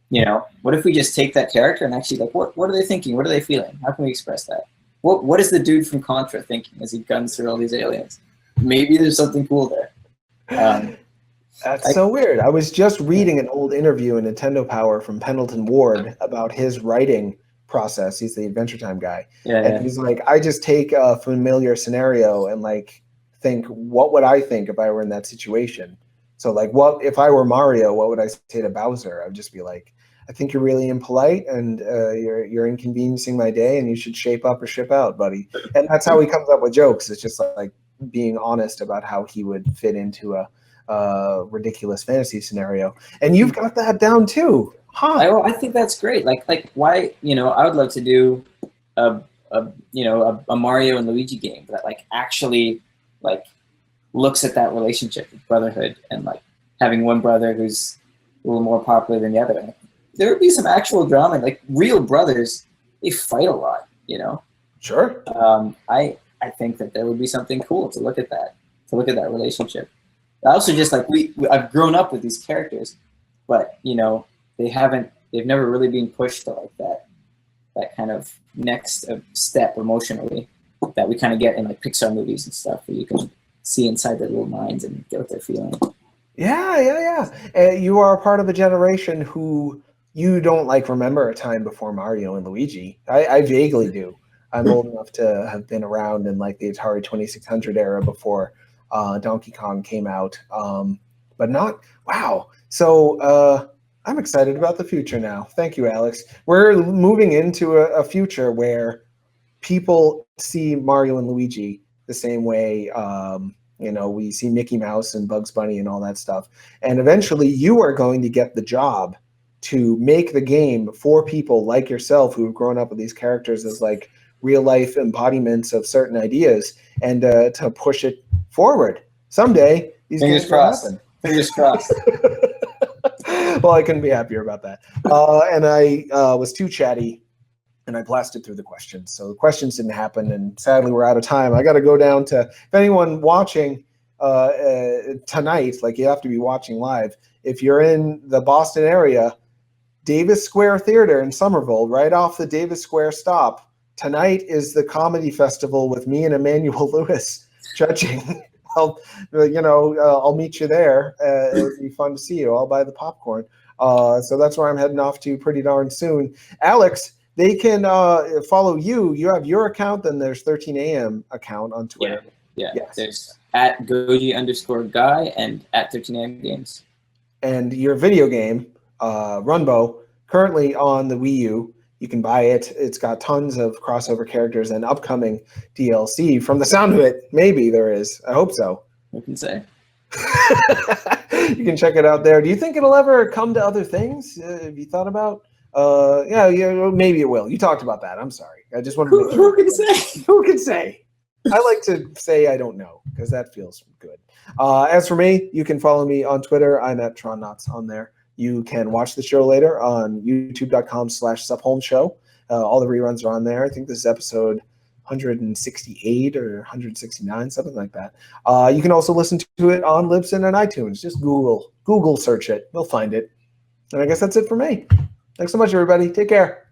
you know, what if we just take that character and actually like what are they thinking? What are they feeling? How can we express that? What is the dude from Contra thinking as he guns through all these aliens? Maybe there's something cool there. That's so weird. I was just reading an old interview in Nintendo Power from Pendleton Ward about his writing process. He's the Adventure Time guy. And he's like, I just take a familiar scenario and like think, what would I think if I were in that situation? So like, what if I were Mario, what would I say to Bowser? I would just be like, I think you're really impolite and you're inconveniencing my day and you should shape up or ship out, buddy. And that's how he comes up with jokes. It's just like being honest about how he would fit into a ridiculous fantasy scenario. And you've got that down too. Huh. I think that's great. Like why, you know, I would love to do a Mario and Luigi game that like actually like looks at that relationship with brotherhood and like having one brother who's a little more popular than the other. There would be some actual drama. Like real brothers, they fight a lot, you know. Sure. I think that there would be something cool to look at that relationship. I also just like I've grown up with these characters, but you know they've never really been pushed to like that kind of next step emotionally that we kind of get in like Pixar movies and stuff, where you can see inside their little minds and get what they're feeling. Yeah. You are a part of a generation who you don't like remember a time before Mario and Luigi. I vaguely do. I'm old enough to have been around in like the Atari 2600 era before Donkey Kong came out, but not wow. So I'm excited about the future now. Thank you, Alex. We're moving into a future where people see Mario and Luigi the same way. You know, we see Mickey Mouse and Bugs Bunny and all that stuff. And eventually you are going to get the job to make the game for people like yourself who have grown up with these characters as like real life embodiments of certain ideas, and to push it forward. Someday these Fingers games will crossed. happen. Fingers crossed. Well, I couldn't be happier about that. And I was too chatty and I blasted through the questions. So the questions didn't happen, and sadly we're out of time. I got to go down to, if anyone watching tonight, like you have to be watching live, if you're in the Boston area, Davis Square Theater in Somerville, right off the Davis Square stop. Tonight is the comedy festival with me and Emmanuel Lewis judging. I'll meet you there. It'll be fun to see you. I'll buy the popcorn. So that's where I'm heading off to pretty darn soon. Alex, they can follow you. You have your account, then there's 13 AM account on Twitter. Yeah. Yes. There's at Goji_guy and at 13am games. And your video game, Runbow, currently on the Wii U. You can buy it. It's got tons of crossover characters and upcoming DLC. From the sound of it, maybe there is. I hope so. Who can say? You can check it out there. Do you think it'll ever come to other things? Have you thought about? Yeah, maybe it will. You talked about that. I'm sorry. I just wanted to make sure. Who can say? Who can say? I like to say I don't know because that feels good. As for me, you can follow me on Twitter. I'm at TronNots on there. You can watch the show later on youtube.com/SupHolmesShow. All the reruns are on there. I think this is episode 168 or 169, something like that. You can also listen to it on Libsyn and iTunes. Just Google search it. You'll find it. And I guess that's it for me. Thanks so much, everybody. Take care.